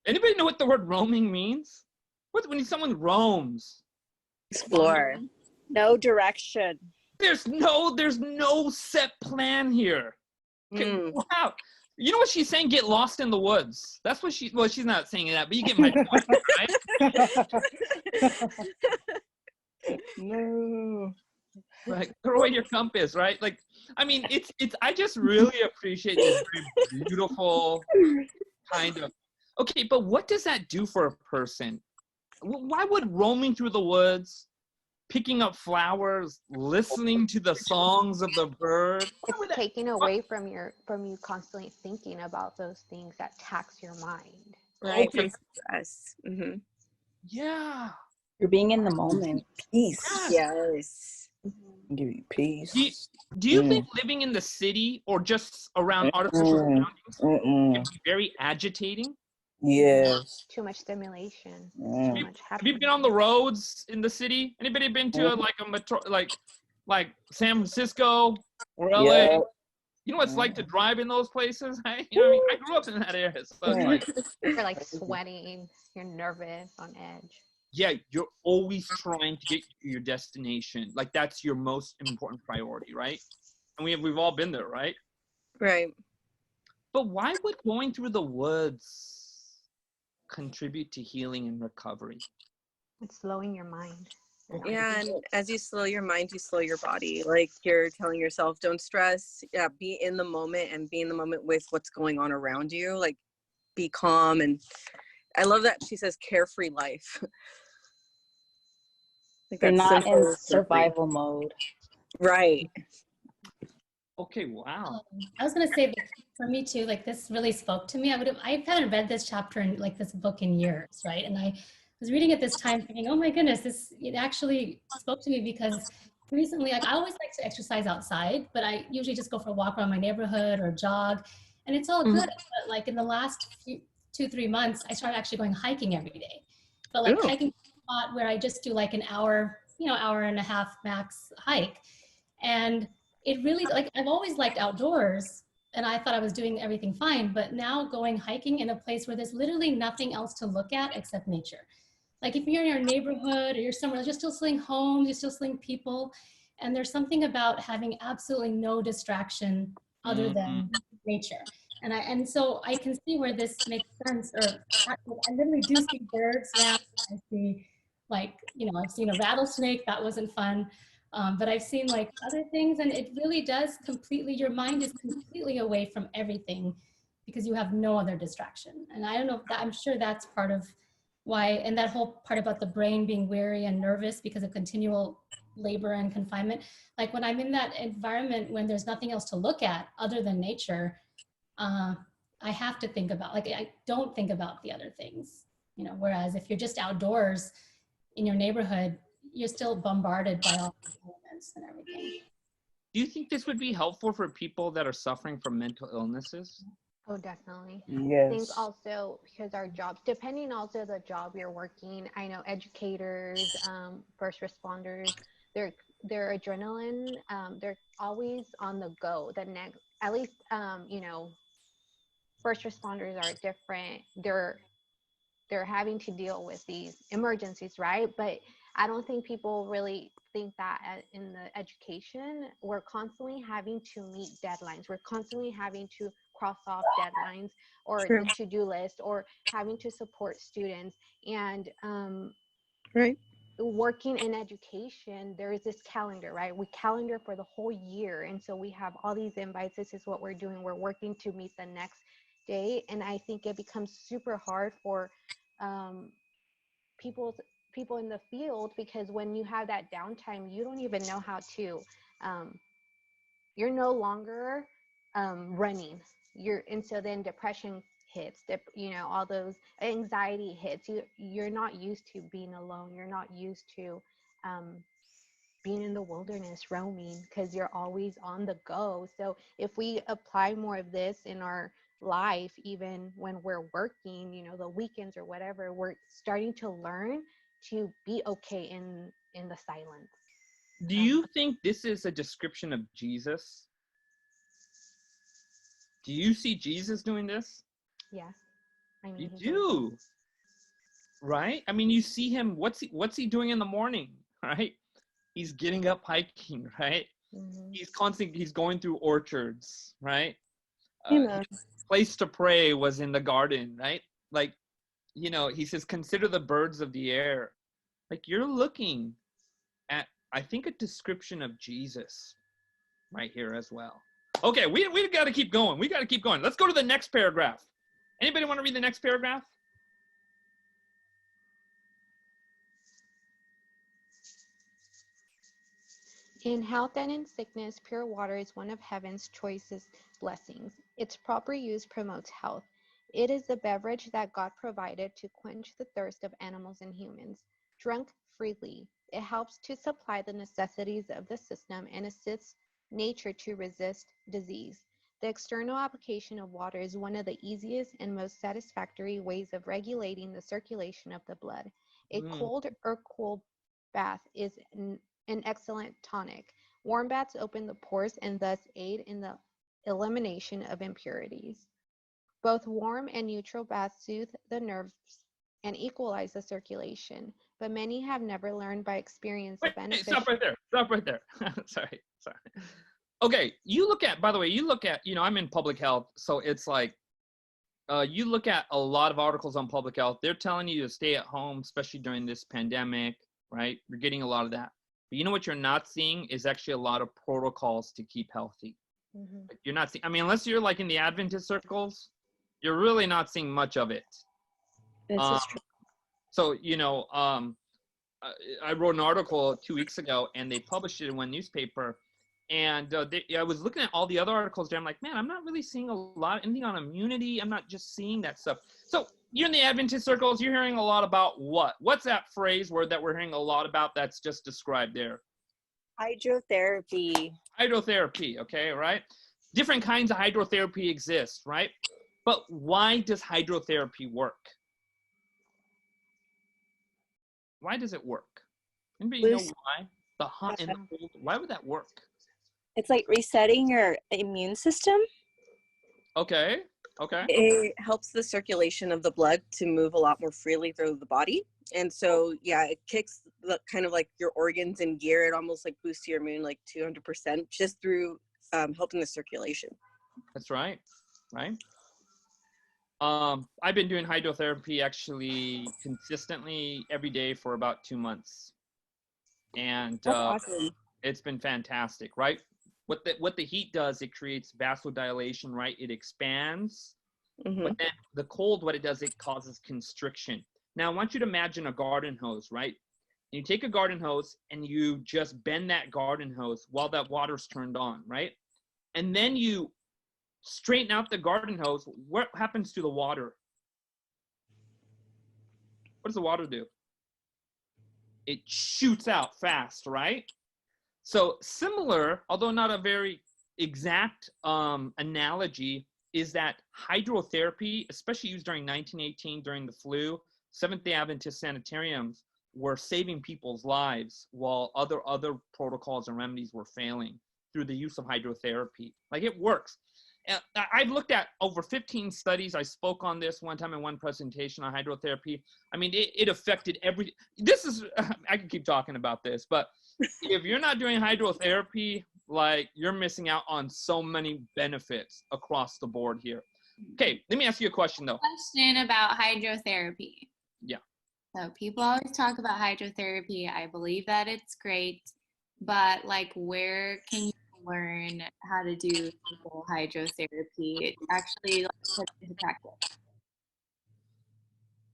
Anybody know what the word roaming means? What when someone roams? Explore. No direction. There's no set plan here. Okay, wow. You know what she's saying? Get lost in the woods. That's what she's not saying that, but you get my point, right? No. Like throw away your compass, right? Like, I mean, it's I just really appreciate this very beautiful kind of. Okay, but what does that do for a person? Why would roaming through the woods, picking up flowers, listening to the songs of the bird, it's taking away from you constantly thinking about those things that tax your mind, right? Okay. From stress. Mm-hmm. Yeah. You're being in the moment. Peace. Yes. Give you peace. Do you think living in the city or just around artificial surroundings can be very agitating? Yes. too much stimulation, too Mm. much Have happening. you been on the roads in the city? Anybody been to like a metro, like San Francisco or LA? Yeah. You know what it's like to drive in those places? Right? You know what I mean? I grew up in that area, so it's like, You're like sweating, you're nervous, on edge. yeah, you're always trying to get to your destination. Like that's your most important priority, right? And we've all been there, right? Right. But why would going through the woods contribute to healing and recovery? It's slowing your mind. Yeah, and as you slow your mind, you slow your body. Like you're telling yourself, don't stress. Yeah, be in the moment and be in the moment with what's going on around you. Like be calm. And I love that she says carefree life. Like You're that's not simple, in survival mode. Right. Okay, wow. I was gonna say that for me too, like this really spoke to me. I haven't read this chapter in like this book in years, right? And I was reading it this time thinking, oh my goodness, it actually spoke to me because recently, like I always like to exercise outside, but I usually just go for a walk around my neighborhood or jog, and it's all good. But like in the last 2-3 months, I started actually going hiking every day. But like hiking to a spot where I just do like an hour, hour and a half max hike. And it really, like, I've always liked outdoors and I thought I was doing everything fine, but now going hiking in a place where there's literally nothing else to look at except nature. Like if you're in your neighborhood or you're somewhere, you're still seeing homes, you're still seeing people. And there's something about having absolutely no distraction other than nature. And so I can see where this makes sense, or I literally do see birds now. I see I've seen a rattlesnake, that wasn't fun. But I've seen like other things, and it really does your mind is completely away from everything because you have no other distraction. And I don't know, I'm sure that's part of why, and that whole part about the brain being weary and nervous because of continual labor and confinement. Like when I'm in that environment, when there's nothing else to look at other than nature, I have to think about, I don't think about the other things, whereas if you're just outdoors in your neighborhood, you're still bombarded by all these elements and everything. Do you think this would be helpful for people that are suffering from mental illnesses? Oh, definitely. Yes. I think also because our jobs, depending also the job you're working, I know educators, first responders, their adrenaline, they're always on the go. At least, first responders are different. They're having to deal with these emergencies, right? But I don't think people really think that in the education, we're constantly having to meet deadlines. We're constantly having to cross off deadlines or the to-do list, or having to support students. And right. Working in education, there is this calendar, right? We calendar for the whole year. And so we have all these invites. This is what we're doing. We're working to meet the next day. And I think it becomes super hard for people in the field, because when you have that downtime, you don't even know how to you're no longer running, and so then depression hits, all those anxiety hits. You're not used to being alone. You're not used to being in the wilderness roaming, because you're always on the go. So if we apply more of this in our life, even when we're working, you know, the weekends or whatever, we're starting to learn to be okay in the silence. Do you think this is a description of Jesus? Do you see Jesus doing this? Yes. I mean, You he do. Right? I mean, you see him, what's he doing in the morning, right? He's getting up hiking, right? He's going through orchards, right? His place to pray was in the garden, right? Like, you know, he says, consider the birds of the air. Like, you're looking at, I think, a description of Jesus right here as well. Okay, we got to keep going. We got to keep going. Let's go to the next paragraph. Anybody want to read the next paragraph? In health and in sickness, pure water is one of heaven's choicest blessings. Its proper use promotes health. It is the beverage that God provided to quench the thirst of animals and humans. Drunk freely, it helps to supply the necessities of the system and assists nature to resist disease. The external application of water is one of the easiest and most satisfactory ways of regulating the circulation of the blood. A cold or cool bath is an excellent tonic. Warm baths open the pores and thus aid in the elimination of impurities. Both warm and neutral baths soothe the nerves and equalize the circulation, but many have never learned by experience the benefits. Stop right there. Stop right there. Sorry. Okay, you look at, by the way, you know, I'm in public health, so it's like, you look at a lot of articles on public health. They're telling you to stay at home, especially during this pandemic, right? You're getting a lot of that. But you know what you're not seeing is actually a lot of protocols to keep healthy. You're not seeing, I mean, unless you're like in the Adventist circles, you're really not seeing much of it. This is true. So, you know, I wrote an article 2 weeks ago and they published it in one newspaper. And I was looking at all the other articles there. I'm like, man, I'm not really seeing anything on immunity. I'm not just seeing that stuff. So you're in the Adventist circles. You're hearing a lot about what? What's that word that we're hearing a lot about that's just described there? Hydrotherapy. Hydrotherapy, okay, right? Different kinds of hydrotherapy exist, right? But why does hydrotherapy work? Why does it work? Anybody know why? The hot and the cold, why would that work? It's like resetting your immune system. Okay. It helps the circulation of the blood to move a lot more freely through the body. And so, yeah, it kicks the kind of like your organs in gear. It almost like boosts your immune like 200% just through helping the circulation. That's right. I've been doing hydrotherapy actually consistently every day for about 2 months. And that's awesome. It's been fantastic, right? What the heat does, it creates vasodilation, right? It expands. But then the cold, what it does, it causes constriction. Now, I want you to imagine a garden hose, right? You take a garden hose and you just bend that garden hose while that water's turned on, right? And then you straighten out the garden hose. What happens to the water? What does the water do? It shoots out fast, right? So similar, although not a very exact analogy, is that hydrotherapy, especially used during 1918 during the flu, Seventh-day Adventist sanitariums were saving people's lives while other protocols and remedies were failing through the use of hydrotherapy. Like, it works. I've looked at over 15 studies. I spoke on this one time in one presentation on hydrotherapy. I mean, it affected I can keep talking about this, but if you're not doing hydrotherapy, like, you're missing out on so many benefits across the board here. Okay, let me ask you a question though. Question about hydrotherapy. Yeah. So people always talk about hydrotherapy. I believe that it's great, but like, where can you learn how to do simple hydrotherapy? Actually, like, put into practice.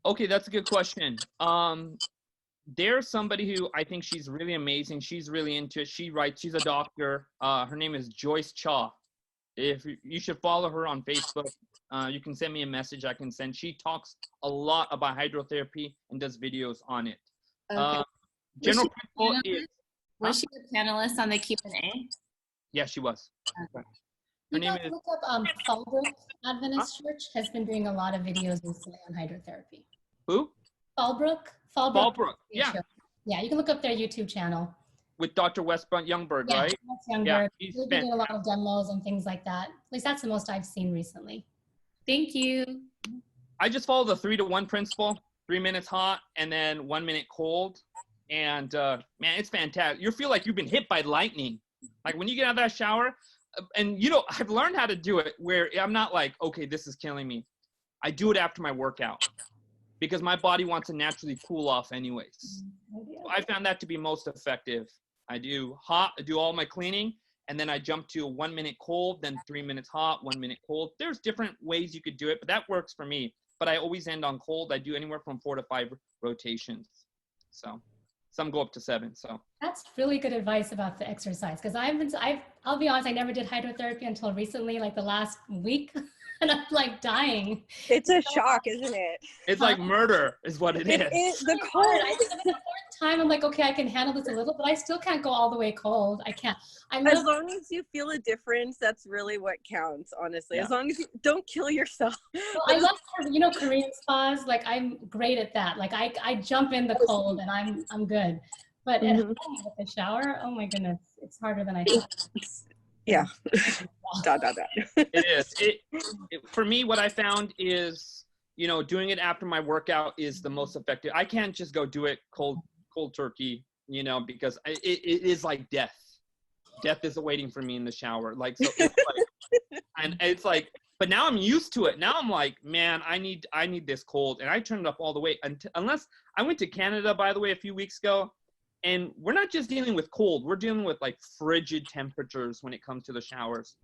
Okay, that's a good question. There's somebody who I think she's really amazing. She's really into it. She's a doctor. Her name is Joyce Chaw. If you should follow her on Facebook. You can send me a message. I can send. She talks a lot about hydrotherapy and does videos on it. Okay. General principle is. Was she a panelist on the Q&A? Yeah, she was. Okay. Her You name guys is look up Fallbrook Adventist Church has been doing a lot of videos recently on hydrotherapy. who? Fallbrook. Fallbrook. Yeah, Yeah, you can look up their YouTube channel. with Dr. Westbrook Youngberg, Yeah, right? that's younger. Yeah, They've he's been doing a lot of demos and things like that. At least that's the most I've seen recently. Thank you. I just follow the 3-to-1 principle: 3 minutes hot and then 1 minute cold. And man, it's fantastic. You feel like you've been hit by lightning. Like when you get out of that shower, and you know, I've learned how to do it where I'm not like, okay, this is killing me. I do it after my workout because my body wants to naturally cool off anyways. So I found that to be most effective. I do hot, I do all my cleaning, and then I jump to 1 minute cold, then 3 minutes hot, 1 minute cold. There's different ways you could do it, but that works for me. But I always end on cold. I do anywhere from 4 to 5 rotations. So some go up to 7. So That's really good advice about the exercise, because I'll be honest, I never did hydrotherapy until recently, like the last week, and I'm like dying. It's a shock, isn't it? it's like murder is what it is. The It's cold. hard. I think the fourth time I'm like, okay, I can handle this a little, but I still can't go all the way cold. I can't. As long as you feel a difference, that's really what counts, honestly. Yeah. As long as you don't kill yourself. Well, I love, Korean spas. Like I'm great at that. Like I jump in the cold and I'm good. But at home with the shower, oh my goodness, it's harder than I thought. Yeah. It is. For me, what I found is, doing it after my workout is the most effective. I can't just go do it cold turkey, because it is like death. Death is awaiting for me in the shower. Like, so it's like, and it's like, but now I'm used to it. Now I'm like, man, I need this cold, and I turn it up all the way. Unless I went to Canada, by the way, a few weeks ago, and we're not just dealing with cold. We're dealing with like frigid temperatures when it comes to the showers.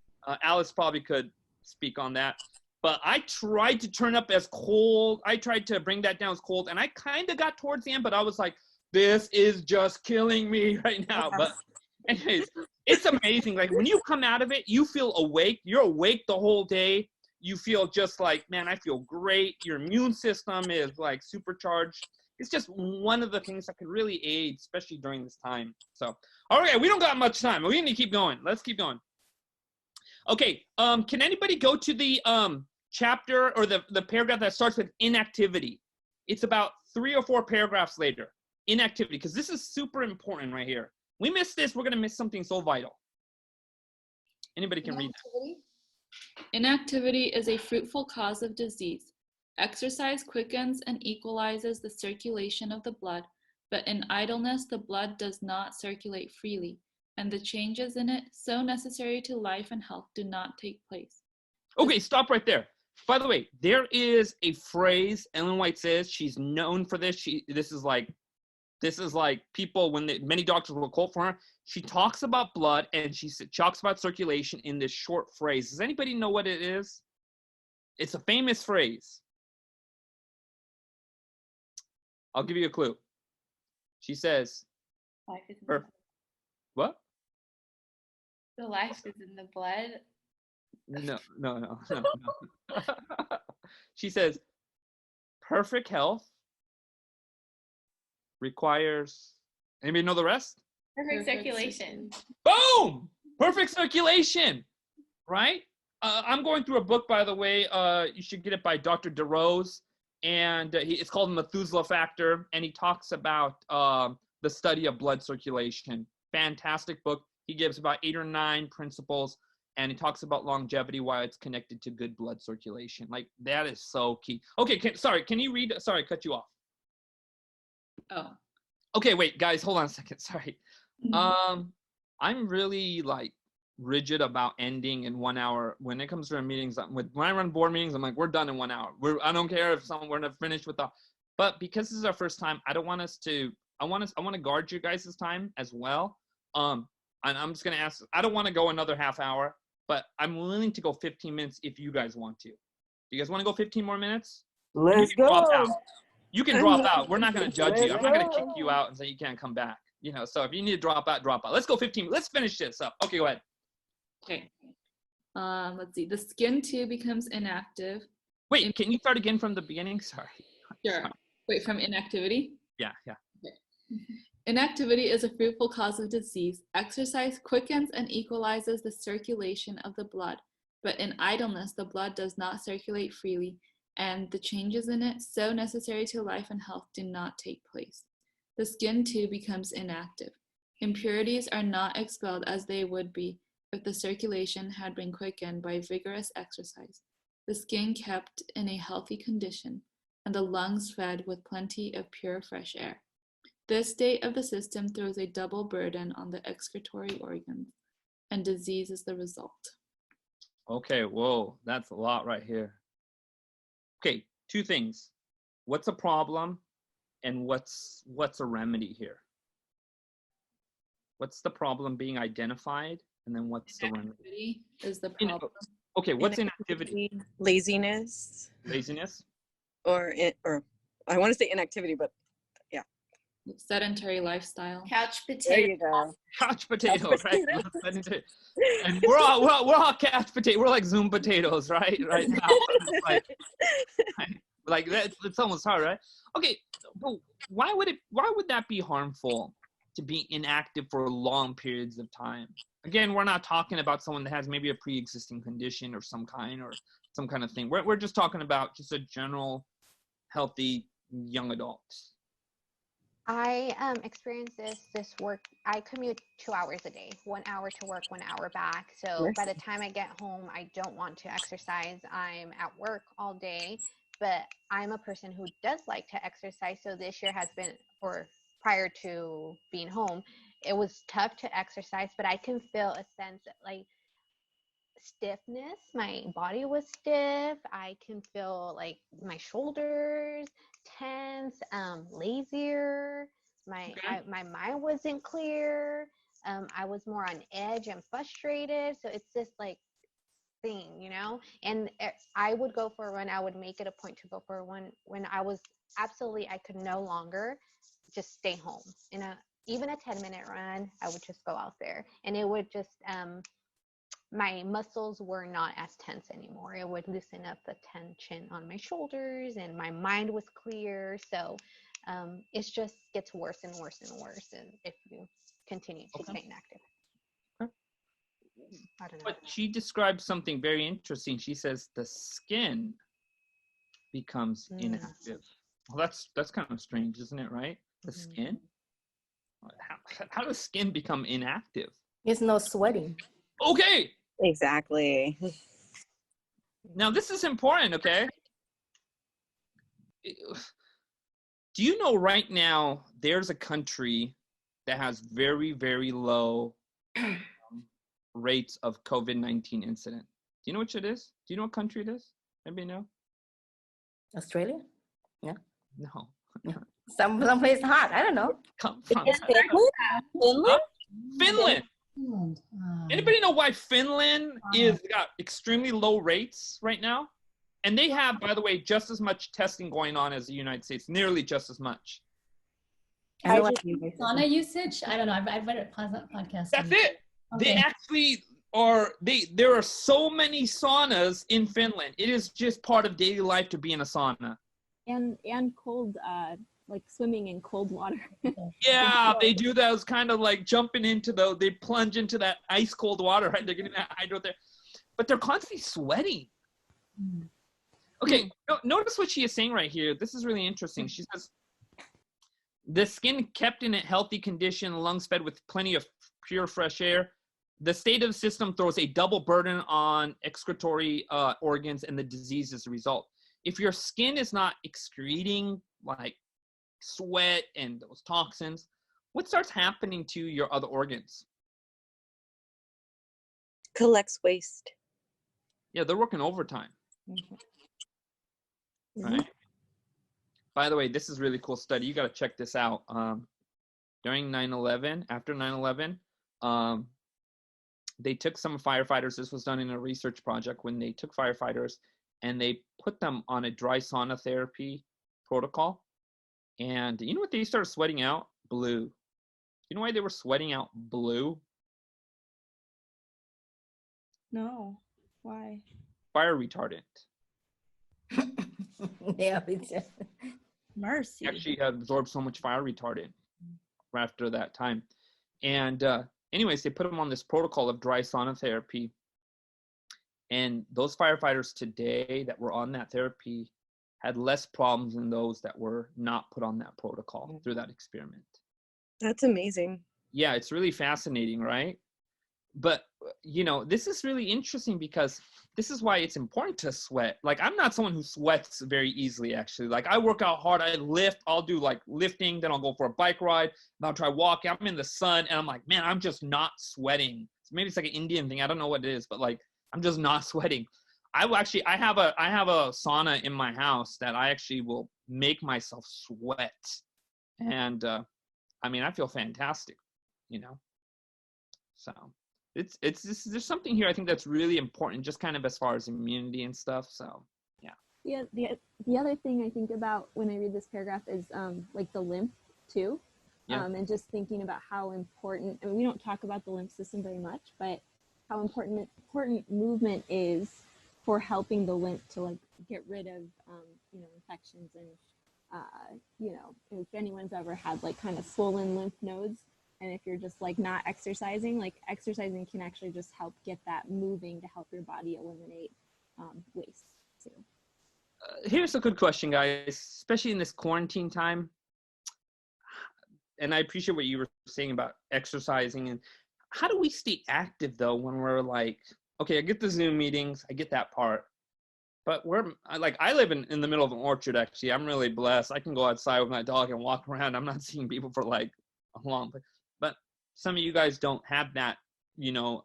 Alice probably could speak on that. But I tried to turn up as cold. I tried to bring that down as cold, and I kind of got towards the end, but I was like, this is just killing me right now. But anyways, it's amazing. Like when you come out of it, you feel awake. You're awake the whole day. You feel just like, man, I feel great. Your immune system is like supercharged. It's just one of the things that could really aid, especially during this time. So, all right, we don't got much time. We need to keep going. Let's keep going. Okay, can anybody go to the chapter or the paragraph that starts with inactivity? It's about 3 or 4 paragraphs later. Inactivity, because this is super important right here. We miss this, we're going to miss something so vital. Anybody can read that. Inactivity is a fruitful cause of disease. Exercise quickens and equalizes the circulation of the blood, but in idleness the blood does not circulate freely, and the changes in it, so necessary to life and health, do not take place. Okay, stop right there. By the way, there is a phrase Ellen White says, she's known for this. This is like people, many doctors will quote for her. She talks about blood and she talks about circulation in this short phrase. Does anybody know what it is? It's a famous phrase. I'll give you a clue. She says, life is in the what? The life is in the blood. No. She says, perfect health requires, anybody know the rest? Perfect circulation. Boom! Perfect circulation, right? I'm going through a book, by the way. You should get it by Dr. DeRose. And it's called Methuselah Factor. And he talks about the study of blood circulation. Fantastic book. He gives about 8 or 9 principles. And he talks about longevity, why it's connected to good blood circulation. Like, that is so key. Okay, can you read? Sorry, I cut you off. Oh. Okay, wait, guys, hold on a second. Sorry. I'm really like rigid about ending in 1 hour. When it comes to our meetings, when I run board meetings, I'm like, we're done in 1 hour. I don't care if we're not finished with but because this is our first time, I don't want us to, I want to guard you guys' time as well. And I'm just going to ask, I don't want to go another half hour, but I'm willing to go 15 minutes if you guys want to. Do you guys want to go 15 more minutes? Let's go. You can drop out. We're not going to judge you. I'm not going to kick you out and say you can't come back. So if you need to drop out, drop out. Let's go 15. Let's finish this up. Okay, go ahead. Okay. Let's see. The skin too becomes inactive. Wait, can you start again from the beginning? Sorry. Sure. Wait, from inactivity? Yeah. Okay. Inactivity is a fruitful cause of disease. Exercise quickens and equalizes the circulation of the blood, But in idleness, the blood does not circulate freely, and the changes in it, so necessary to life and health, do not take place. The skin, too, becomes inactive. Impurities are not expelled as they would be if the circulation had been quickened by vigorous exercise, the skin kept in a healthy condition, and the lungs fed with plenty of pure fresh air. This state of the system throws a double burden on the excretory organs, and disease is the result. Okay, whoa, that's a lot right here. Okay, two things. What's a problem and what's a remedy here? What's the problem being identified, and then what's the remedy? Inactivity is the problem. Okay, what's inactivity? Laziness. Laziness? Or I want to say inactivity, but yeah. Sedentary lifestyle. Couch potato. There you go. Couch potato, right? And we're all couch potato. We're like Zoom potatoes, right? Right now. like that. It's almost hard, right? Okay, but why would that be harmful to be inactive for long periods of time? Again, we're not talking about someone that has maybe a pre-existing condition or some kind of thing. We're just talking about just a general healthy young adult. I experience this work. I commute 2 hours a day, 1 hour to work, 1 hour back. So by the time I get home, I don't want to exercise. I'm at work all day, but I'm a person who does like to exercise. So this year has been, or prior to being home, it was tough to exercise, but I can feel a sense of like stiffness. My body was stiff. I can feel like my shoulders tense, lazier. My mind wasn't clear. I was more on edge and frustrated. So it's this like thing, you know. And I would go for a run. I would make it a point to go for a run when I was absolutely, I could no longer just stay home. Even a 10-minute run, I would just go out there, and it would just my muscles were not as tense anymore. It would loosen up the tension on my shoulders, and my mind was clear. So it just gets worse and worse and worse, and if you continue to stay inactive. I don't know. But she describes something very interesting. She says the skin becomes inactive. Well, that's kind of strange, isn't it? Right? The skin. How does skin become inactive? It's no sweating. Okay. Exactly. Now this is important, okay? Do you know right now there's a country that has very, very low rates of COVID-19 incident? Do you know which it is? Do you know what country it is? Anybody know? Australia? Yeah. No. Someplace hot. I don't know. Finland? Finland. Anybody know why Finland is got extremely low rates right now? And they have, by the way, just as much testing going on as the United States, nearly just as much. Sauna usage? I don't know. I've read a podcast. That's it. Okay. They actually are. There are so many saunas in Finland. It is just part of daily life to be in a sauna. And cold, like swimming in cold water. Yeah, they do that. It's kind of like jumping into they plunge into that ice cold water, right? They're getting that hydro there, but they're constantly sweating. Okay, notice what she is saying right here. This is really interesting. She says, the skin kept in a healthy condition, lungs fed with plenty of pure fresh air. The state of the system throws a double burden on excretory organs, and the disease is the result. If your skin is not excreting like sweat and those toxins, what starts happening to your other organs? Collects waste. Yeah, they're working overtime. Right. By the way, this is a really cool study. You got to check this out. During 9/11, after 9/11, they took some firefighters. This was done in a research project when they took firefighters and they put them on a dry sauna therapy protocol. And you know what they started sweating out? Blue. You know why they were sweating out blue? No. Why? Fire retardant. Yeah, it's mercy. Actually absorbed so much fire retardant after that time. And anyways, they put them on this protocol of dry sauna therapy. And those firefighters today that were on that therapy had less problems than those that were not put on that protocol through that experiment. That's amazing. Yeah, it's really fascinating, right? But, you know, this is really interesting because this is why it's important to sweat. Like, I'm not someone who sweats very easily, actually. Like, I work out hard, I lift, I'll do like lifting, then I'll go for a bike ride, then I'll try walking. I'm in the sun and I'm like, man, I'm just not sweating. Maybe it's like an Indian thing. I don't know what it is, but like, I'm just not sweating. I have a sauna in my house that I actually will make myself sweat. And, I mean, I feel fantastic, you know? So there's something here I think that's really important, just kind of as far as immunity and stuff. So yeah. Yeah. The other thing I think about when I read this paragraph is like the lymph too. Yeah. And just thinking about how important, I mean, we don't talk about the lymph system very much, but how important movement is for helping the lymph to like get rid of, you know, infections and, you know, if anyone's ever had like kind of swollen lymph nodes, and if you're just like not exercising, like exercising can actually just help get that moving to help your body eliminate waste too. Here's a good question, guys, especially in this quarantine time. And I appreciate what you were saying about exercising. And how do we stay active though when we're like, okay, I get the Zoom meetings, I get that part, but I live in the middle of an orchard. Actually, I'm really blessed. I can go outside with my dog and walk around. I'm not seeing people for like a long, but some of you guys don't have that. You know,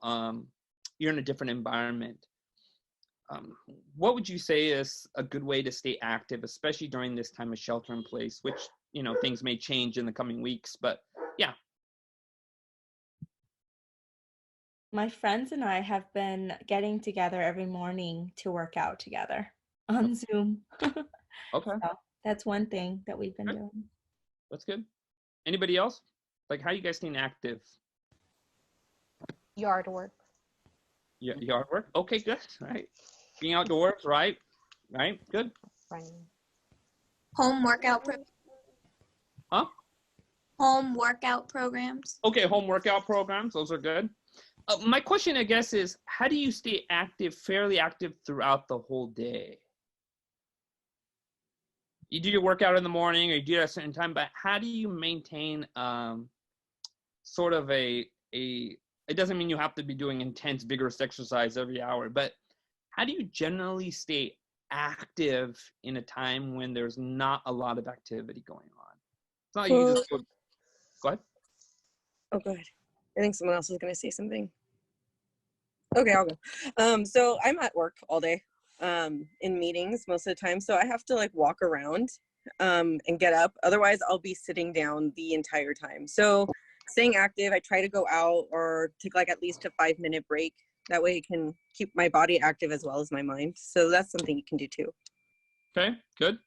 you're in a different environment. What would you say is a good way to stay active, especially during this time of shelter in place, which, you know, things may change in the coming weeks, but yeah. My friends and I have been getting together every morning to work out together on Zoom. Okay. So that's one thing that we've been doing. That's good. Anybody else? Like, how are you guys staying active? Yard work. Yeah, yard work. Okay, good. Right. Being outdoors, right? Right. Good. Running. Home workout Huh? home workout programs. Okay, home workout programs. Those are good. My question, I guess, is how do you stay active, fairly active throughout the whole day? You do your workout in the morning or you do it at a certain time, but how do you maintain sort of it doesn't mean you have to be doing intense, vigorous exercise every hour, but how do you generally stay active in a time when there's not a lot of activity going on? It's not like you just go ahead. Oh, go ahead. I think someone else was going to say something. Okay, I'll go. So I'm at work all day, in meetings most of the time. So I have to like walk around and get up. Otherwise, I'll be sitting down the entire time. So staying active, I try to go out or take like at least a 5-minute break. That way it can keep my body active as well as my mind. So that's something you can do too. Okay, good.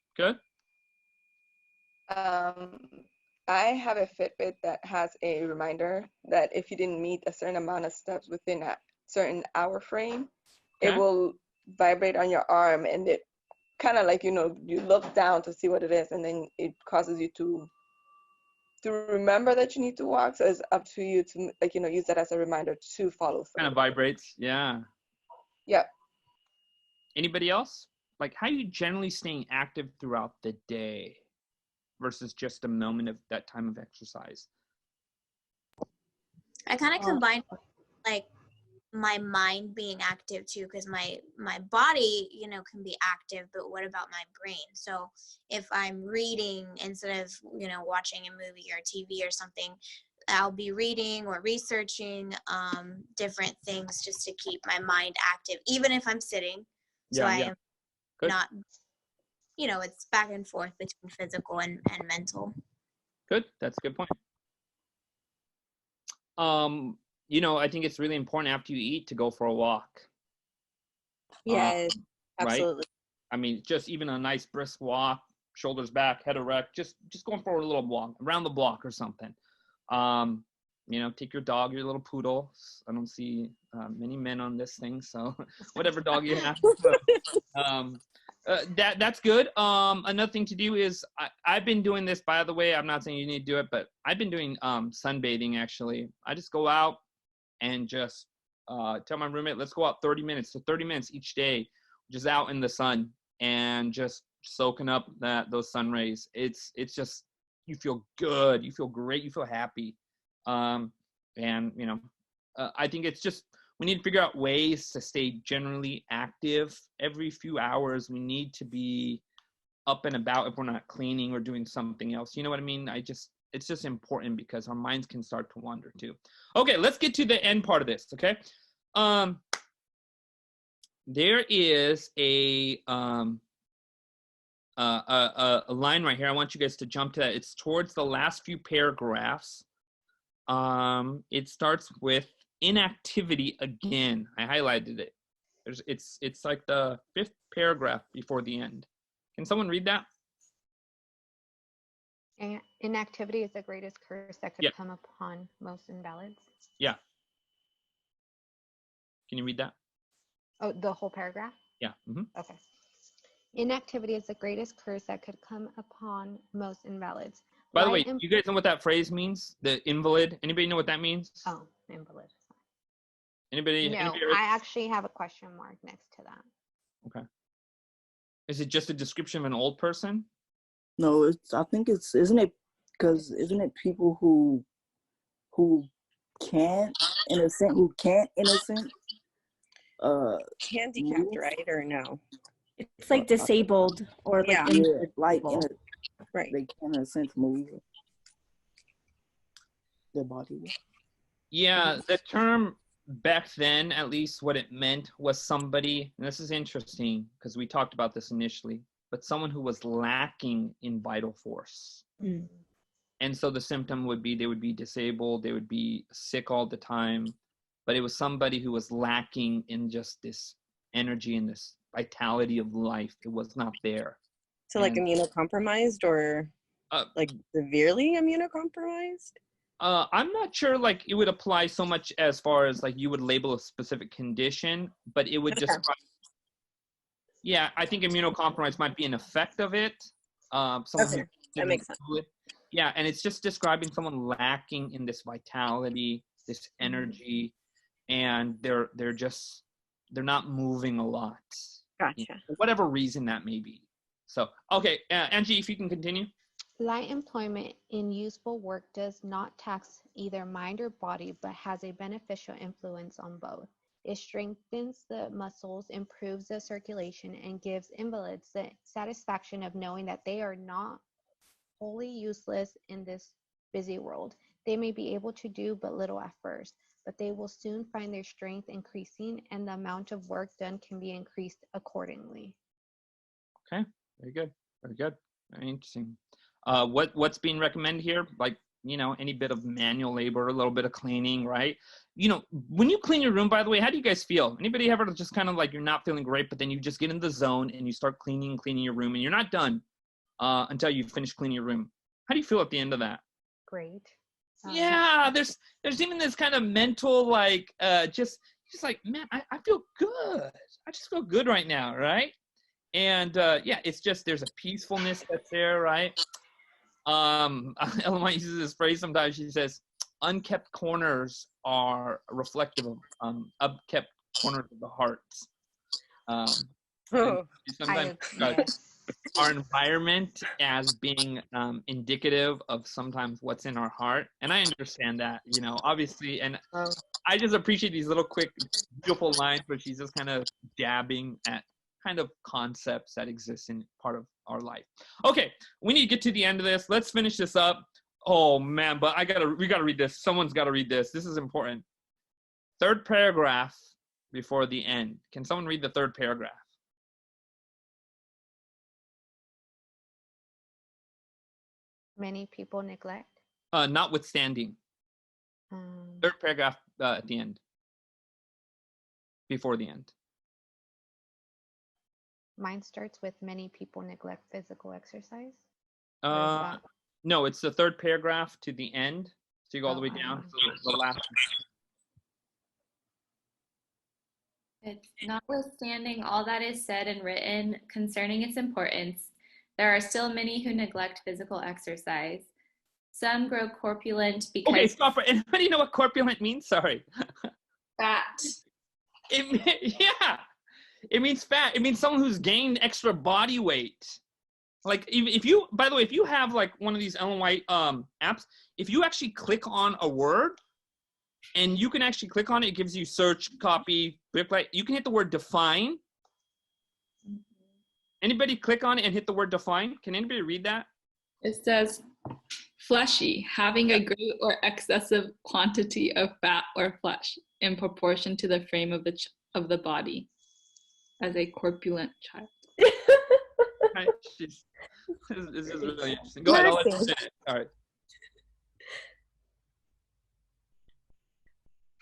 I have a Fitbit that has a reminder that if you didn't meet a certain amount of steps within a certain hour frame, it will vibrate on your arm, and it kind of like, you know, you look down to see what it is, and then it causes you to remember that you need to walk. So it's up to you to, like, you know, use that as a reminder to follow through. Kind of vibrates, yeah. Yep. Anybody else? Like, how are you generally staying active throughout the day versus just a moment of that time of exercise? I kind of combine like my mind being active too, because my body, you know, can be active, but what about my brain? So if I'm reading instead of, you know, watching a movie or TV or something, I'll be reading or researching different things just to keep my mind active, even if I'm sitting. So I am not, you know, it's back and forth between physical and mental. Good. That's a good point. You know, I think it's really important after you eat to go for a walk. Yes, absolutely. Right? I mean, just even a nice brisk walk, shoulders back, head erect, just going for a little walk around the block or something. You know, take your dog, your little poodle. I don't see many men on this thing, so whatever dog you have. That's good. Another thing to do is I've been doing this, by the way. I'm not saying you need to do it, but I've been doing sunbathing actually. I just go out and just tell my roommate, let's go out 30 minutes. So 30 minutes each day, just out in the sun and just soaking up those sun rays. It's just, you feel good, you feel great, you feel happy. And you know, I think it's just, we need to figure out ways to stay generally active. Every few hours, we need to be up and about if we're not cleaning or doing something else. You know what I mean? It's just important because our minds can start to wander too. Okay, let's get to the end part of this, okay? There is a line right here. I want you guys to jump to that. It's towards the last few paragraphs. It starts with inactivity again. I highlighted it. It's like the 5th paragraph before the end. Can someone read that? Inactivity is the greatest curse that could come upon most invalids. Yeah. Can you read that? Oh, the whole paragraph? Yeah. Mm-hmm. Okay. Inactivity is the greatest curse that could come upon most invalids. By the way, you guys know what that phrase means? The invalid? Anybody know what that means? Oh, invalid. Anybody? No, anybody I actually have a question mark next to that. Okay. Is it just a description of an old person? No, I think isn't it people who can't, in a sense, handicapped, right? Or no? It's like disabled or like like right. They can, in a sense, move their body. Yeah, the term back then, at least what it meant was somebody, and this is interesting because we talked about this initially, but someone who was lacking in vital force. Mm. And so the symptom would be they would be disabled, they would be sick all the time, but it was somebody who was lacking in just this energy and this vitality of life. It was not there. So like immunocompromised or like severely immunocompromised? I'm not sure like it would apply so much as far as like you would label a specific condition, but it would describe. Yeah, I think immunocompromised might be an effect of it. That makes sense. Yeah, and it's just describing someone lacking in this vitality, this energy, and they're not moving a lot. Gotcha. You know, for whatever reason that may be. So, okay, Angie, if you can continue. Light employment in useful work does not tax either mind or body, but has a beneficial influence on both. It strengthens the muscles, improves the circulation, and gives invalids the satisfaction of knowing that they are not wholly useless in this busy world. They may be able to do but little at first, but they will soon find their strength increasing and the amount of work done can be increased accordingly. Okay, very good, very good, very interesting. What's being recommended here? Like, you know, any bit of manual labor, a little bit of cleaning, right? You know, when you clean your room, by the way, how do you guys feel? Anybody ever just kind of like you're not feeling great, but then you just get in the zone and you start cleaning your room and you're not done until you finish cleaning your room? How do you feel at the end of that? Great. Yeah, there's even this kind of mental like just like, man, I feel good. I just feel good right now, right? And yeah, it's just there's a peacefulness that's there, right? Ellen White uses this phrase sometimes. She says, "Unkept corners are reflective of upkept corners of the heart." Sometimes our environment as being indicative of sometimes what's in our heart, and I understand that, you know, obviously, and I just appreciate these little quick, beautiful lines where she's just kind of jabbing at kind of concepts that exist in part of our life. Okay, we need to get to the end of this. Let's finish this up. Oh man, but we gotta read this. Someone's gotta read this. This is important. 3rd paragraph before the end. Can someone read the 3rd paragraph? Many people neglect. Notwithstanding. 3rd paragraph at the end. Before the end. Mine starts with many people neglect physical exercise. No, it's the 3rd paragraph to the end. So you go all the way down to the last. It's notwithstanding all that is said and written concerning its importance, there are still many who neglect physical exercise. Some grow corpulent because... Okay, stop. Anybody know what corpulent means? Sorry. Fat. Yeah, it means fat. It means someone who's gained extra body weight. Like if you, by the way, if you have like one of these Ellen White apps, if you actually click on a word and you can actually click on it, it gives you search, copy, reply. You can hit the word define. Anybody click on it and hit the word define? Can anybody read that? It says fleshy, having a great or excessive quantity of fat or flesh in proportion to the frame of the body, as a corpulent child. Right. This is really interesting. Go ahead, I'll let you finish. All right.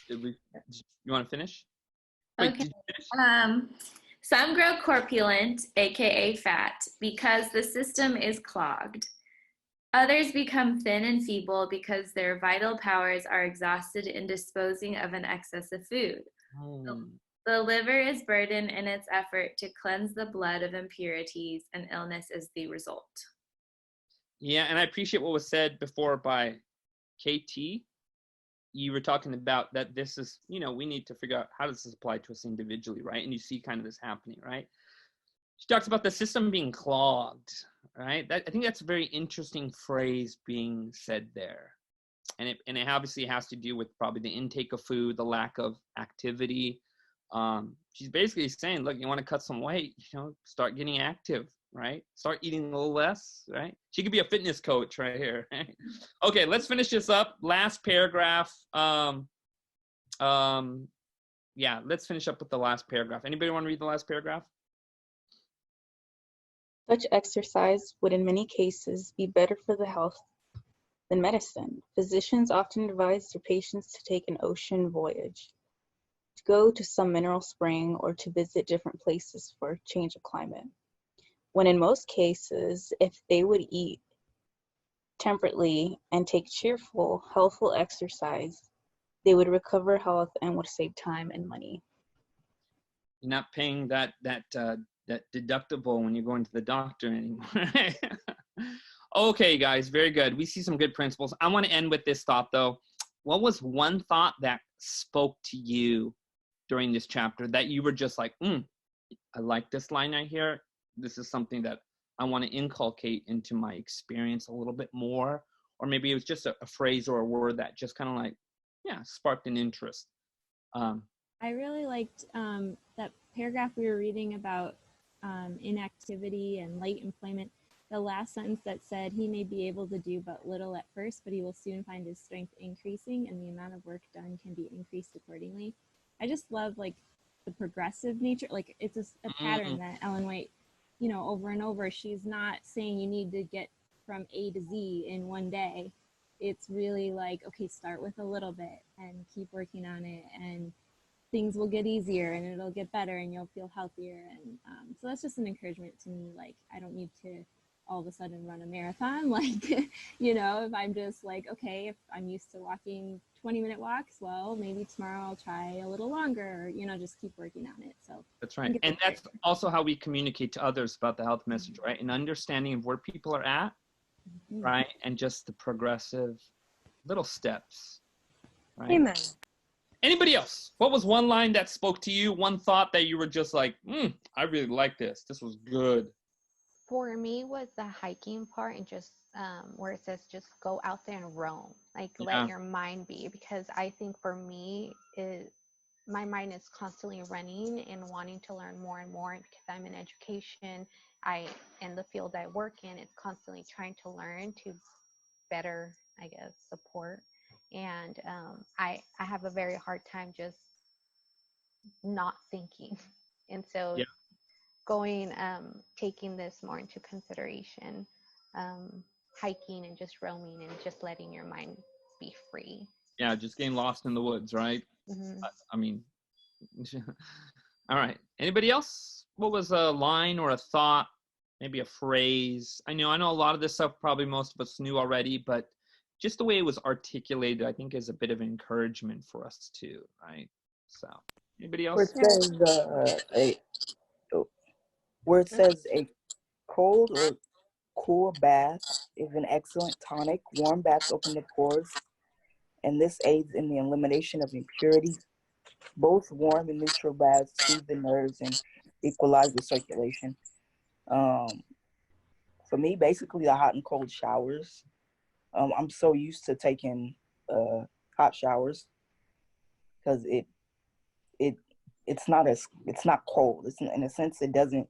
You want to finish? Wait, Okay. did you finish? Some grow corpulent, aka fat, because the system is clogged. Others become thin and feeble because their vital powers are exhausted in disposing of an excess of food. The liver is burdened in its effort to cleanse the blood of impurities, and illness is the result. Yeah, and I appreciate what was said before by KT. You were talking about that this is, we need to figure out how does this apply to us individually, right? And you see kind of this happening, right? She talks about the system being clogged, right? I think that's a very interesting phrase being said there. And it obviously has to do with probably the intake of food, the lack of activity. She's basically saying, look, you want to cut some weight, start getting active, right? Start eating a little less, right? She could be a fitness coach right here. Right? Okay, let's finish this up. Last paragraph. Yeah, let's finish up with the last paragraph. Anybody want to read the last paragraph? Such exercise would in many cases be better for the health than medicine. Physicians often advise their patients to take an ocean voyage, to go to some mineral spring, or to visit different places for a change of climate. When in most cases, if they would eat temperately and take cheerful, healthful exercise, they would recover health and would save time and money. You're not paying that deductible when you're going to the doctor anymore. Okay, guys, very good. We see some good principles. I want to end with this thought, though. What was one thought that spoke to you during this chapter that you were just like, I like this line right here. This is something that I want to inculcate into my experience a little bit more. Or maybe it was just a phrase or a word that just kind of like, sparked an interest. I really liked that paragraph we were reading about inactivity and light employment. The last sentence that said he may be able to do but little at first, but he will soon find his strength increasing and the amount of work done can be increased accordingly. I just love like the progressive nature. Like it's a pattern that Ellen White, over and over, she's not saying you need to get from A to Z in one day. It's really like, okay, start with a little bit and keep working on it, and things will get easier and it'll get better and you'll feel healthier. And so that's just an encouragement to me. Like, I don't need to all of a sudden run a marathon. Like, if I'm just like, okay, if I'm used to walking 20-minute walks, well, maybe tomorrow I'll try a little longer, just keep working on it. So that's right. And that's also how we communicate to others about the health message, right? An understanding of where people are at, right? And just the progressive little steps, right? Amen. Anybody else? What was one line that spoke to you? One thought that you were just like, I really like this. This was good. For me was the hiking part, and just where it says just go out there and roam, like let your mind be, because I think for me my mind is constantly running and wanting to learn more and more, because I'm in education. In the field I work in, it's constantly trying to learn to better, I guess, support. And I have a very hard time just not thinking. And so going, taking this more into consideration, hiking and just roaming and just letting your mind be free. Yeah, just getting lost in the woods, right? Mm-hmm. I mean, all right. Anybody else? What was a line or a thought, maybe a phrase? I know a lot of this stuff probably most of us knew already, but just the way it was articulated, I think, is a bit of encouragement for us too, right? So, anybody else? Where it says a cold or cool bath is an excellent tonic. Warm baths open the pores, and this aids in the elimination of impurities Both warm and neutral baths soothe the nerves and equalize the circulation. For me, basically the hot and cold showers. I'm so used to taking hot showers because it's not cold. It's in a sense it doesn't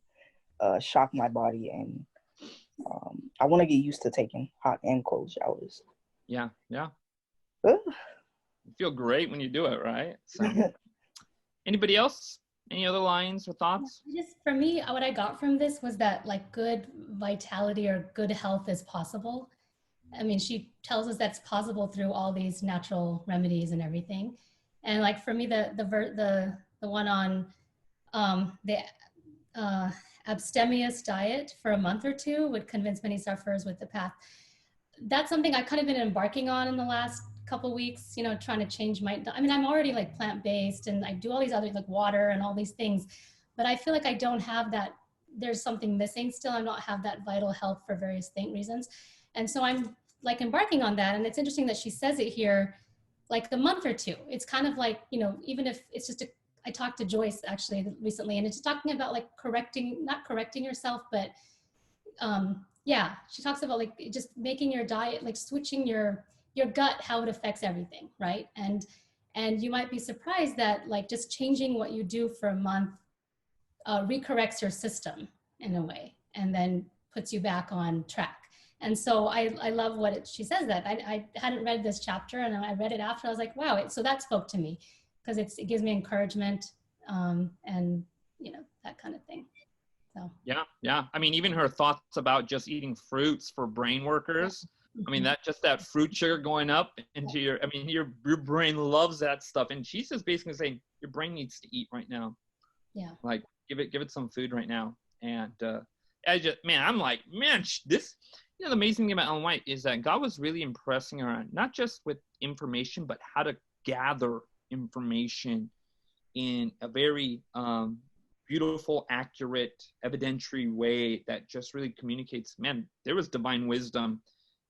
shock my body, and I want to get used to taking hot and cold showers. Yeah. You feel great when you do it, right? So, anybody else? Any other lines or thoughts? Just for me, what I got from this was that like good vitality or good health is possible. I mean, she tells us that's possible through all these natural remedies and everything. And like for me, the one on the abstemious diet for a month or two would convince many sufferers with the path. That's something I've kind of been embarking on in the last couple of weeks, you know, trying to change I mean, I'm already like plant-based and I do all these other like water and all these things, but I feel like I don't have that, there's something missing still. I don't have that vital health for various reasons. And so I'm like embarking on that. And it's interesting that she says it here, like the month or two. It's kind of like, you know, even if it's just I talked to Joyce actually recently, and it's talking about like not correcting yourself, but yeah, she talks about like just making your diet, like switching your gut, how it affects everything, right? And you might be surprised that like just changing what you do for a month recorrects your system in a way, and then puts you back on track. And so I love what she says that. I hadn't read this chapter, and I read it after. I was like, wow, so that spoke to me, because it gives me encouragement and, you know, that kind of thing. So. Yeah. I mean, even her thoughts about just eating fruits for brain workers. I mean, that fruit sugar going up into your brain loves that stuff. And she's just basically saying your brain needs to eat right now. Yeah. Like give it some food right now. And I'm like, this, you know, the amazing thing about Ellen White is that God was really impressing her on not just with information, but how to gather information in a very beautiful, accurate, evidentiary way that just really communicates, man, there was divine wisdom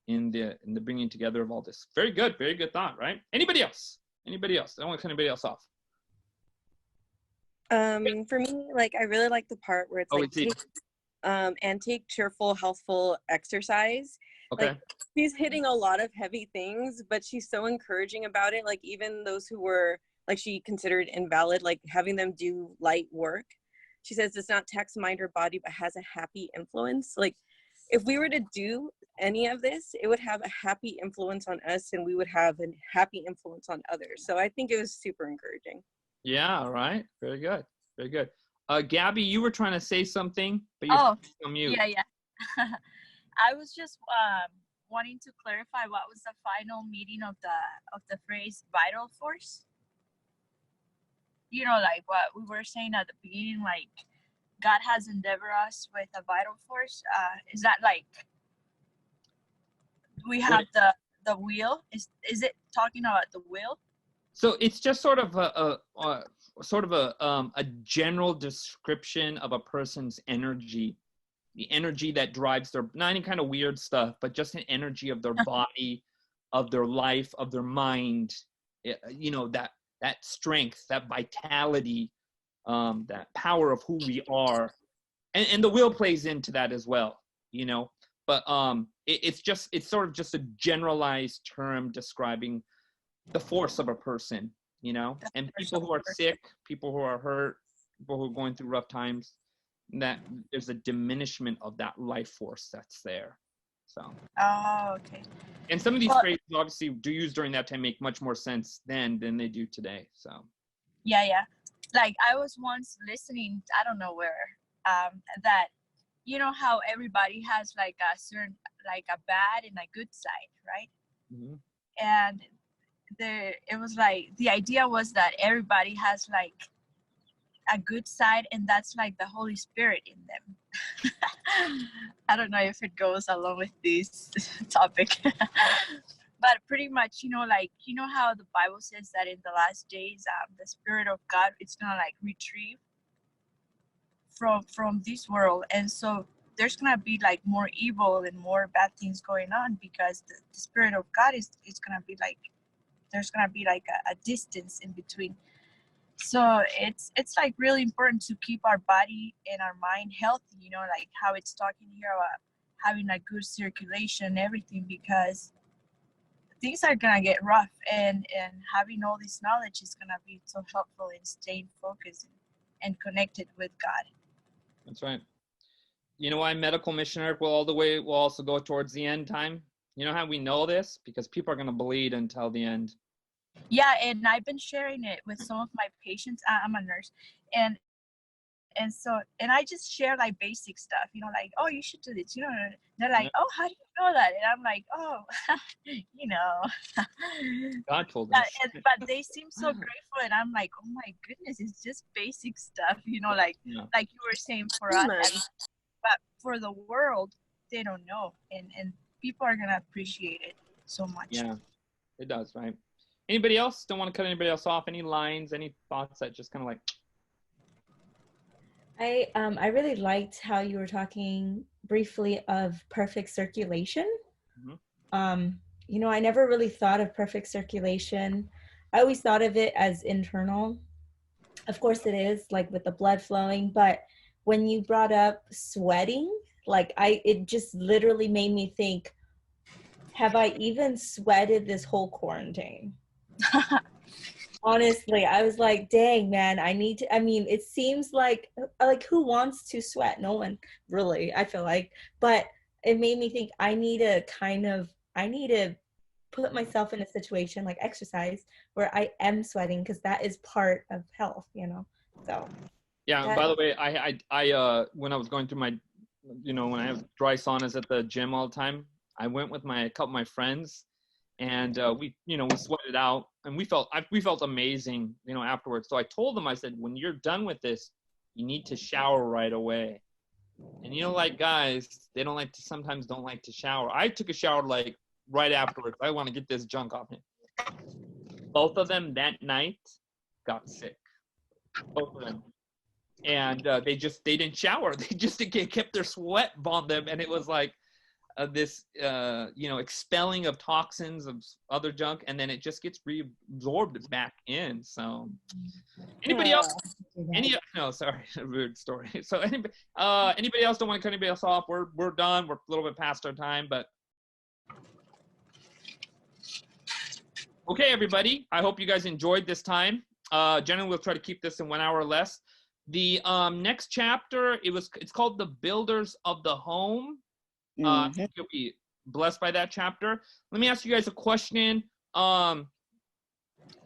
in the bringing together of all this. Very good thought, right? Anybody else? I don't want to cut anybody else off. For me, like I really like the part where it's take cheerful, healthful exercise. Okay. Like she's hitting a lot of heavy things, but she's so encouraging about it. Like even those who were like she considered invalid, like having them do light work. She says it's not tax mind or body, but has a happy influence. Like if we were to do any of this, it would have a happy influence on us, and we would have a happy influence on others. So I think it was super encouraging. Yeah, all right. Very good. Gabby, you were trying to say something, but you're on mute. Yeah. I was just wanting to clarify what was the final meaning of the phrase vital force. You know, like what we were saying at the beginning, like God has endeavored us with a vital force. Is that like we have the wheel? Is it talking about the wheel? So it's just sort of a general description of a person's energy, the energy that drives their, not any kind of weird stuff, but just an energy of their body, of their life, of their mind, you know, that strength, that vitality, that power of who we are. And the will plays into that as well, you know, but it's sort of just a generalized term describing the force of a person, you know, and people who are sick, people who are hurt, people who are going through rough times, that there's a diminishment of that life force that's there. So. Oh, okay. And some of these phrases obviously do use during that time make much more sense then than they do today. So. Yeah. Like I was once listening, I don't know where, that, you know how everybody has like a certain, like a bad and a good side, right? Mm-hmm. And it was like, the idea was that everybody has like a good side, and that's like the Holy Spirit in them. I don't know if it goes along with this topic, but pretty much, you know, like, you know how the Bible says that in the last days, the Spirit of God, it's gonna like retrieve from this world, and so there's gonna be like more evil and more bad things going on, because the Spirit of God is gonna be like, there's gonna be like a distance in between So it's like really important to keep our body and our mind healthy, you know, like how it's talking here about having a good circulation and everything, because things are gonna get rough, and having all this knowledge is gonna be so helpful in staying focused and connected with God. That's right. You know why medical missionary will also go towards the end time? You know how we know this? Because people are going to bleed until the end. Yeah, and I've been sharing it with some of my patients. I'm a nurse, and so I just share like basic stuff, you know, like, oh, you should do this, you know. They're like, oh, how do you know that? And I'm like, oh, you know. God told us. But they seem so grateful, and I'm like, oh my goodness, it's just basic stuff, you know, like you were saying for us, but for the world, they don't know, and people are gonna appreciate it so much. Yeah, it does, right? Anybody else? Don't want to cut anybody else off. Any lines? Any thoughts that just kind of like? I really liked how you were talking briefly of perfect circulation. Mm-hmm. You know, I never really thought of perfect circulation. I always thought of it as internal. Of course it is, like with the blood flowing, but when you brought up sweating, like it just literally made me think, have I even sweated this whole quarantine? Honestly, I was like, dang, man, I mean, it seems like who wants to sweat? No one really, I feel like. But it made me think I need to put myself in a situation like exercise where I am sweating, because that is part of health, you know? So. Yeah, by the way, I when I was going through my, you know, when I have dry saunas at the gym all the time, I went with a couple of my friends, and we sweated out, and we felt amazing, you know, afterwards. So I told them, I said, when you're done with this, you need to shower right away. And you know, like guys, they sometimes don't like to shower. I took a shower like right afterwards. I want to get this junk off me. Both of them that night got sick. Both of them. And they didn't shower. They just kept their sweat on them, and it was like this expelling of toxins of other junk, and then it just gets reabsorbed back in. So anybody else? Weird story. So anybody else don't want to cut anybody else off? We're done. We're a little bit past our time, but okay, everybody. I hope you guys enjoyed this time. Generally, we'll try to keep this in 1 hour or less. The next chapter, it's called The Builders of the Home. I think you'll be blessed by that chapter. Let me ask you guys a question. Do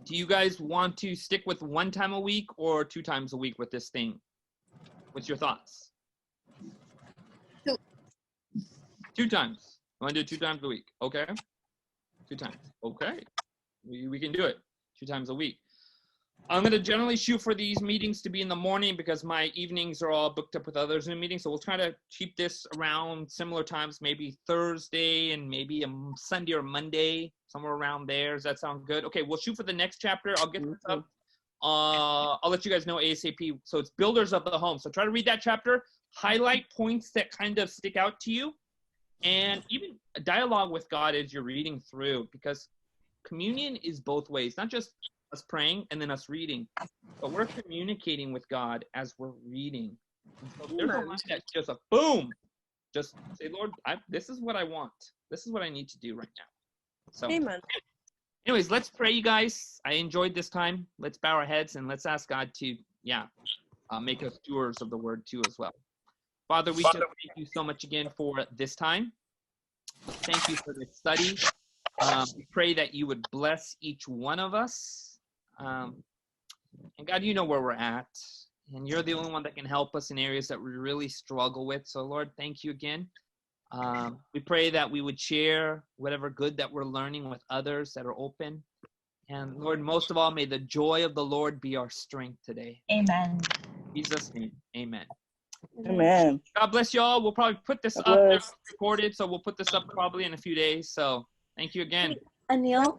you guys want to stick with 1 time a week or 2 times a week with this thing? What's your thoughts? 2 times. I want to do 2 times a week. Okay. 2 times. Okay. We can do it 2 times a week. I'm going to generally shoot for these meetings to be in the morning because my evenings are all booked up with others in meetings. So we'll try to keep this around similar times, maybe Thursday and maybe a Sunday or Monday, somewhere around there. Does that sound good? Okay, we'll shoot for the next chapter. I'll get this up. I'll let you guys know ASAP. So it's Builders of the Home. So try to read that chapter, highlight points that kind of stick out to you, and even a dialogue with God as you're reading through, because communion is both ways, not just us praying and then us reading, but we're communicating with God as we're reading. So there's a line that's just a boom. Just say, Lord, this is what I want. This is what I need to do right now. So, amen. Anyways, let's pray, you guys. I enjoyed this time. Let's bow our heads and let's ask God to, make us doers of the word too as well. Father, we just thank you so much again for this time. Thank you for this study. We pray that you would bless each one of us. And God, you know where we're at, and you're the only one that can help us in areas that we really struggle with. So Lord, thank you again. We pray that we would share whatever good that we're learning with others that are open. And Lord, most of all, may the joy of the Lord be our strength today. Amen. In Jesus' name, amen. Amen. God bless you all. We'll probably put this up. It's recorded, so we'll put this up probably in a few days. So thank you again. Anil?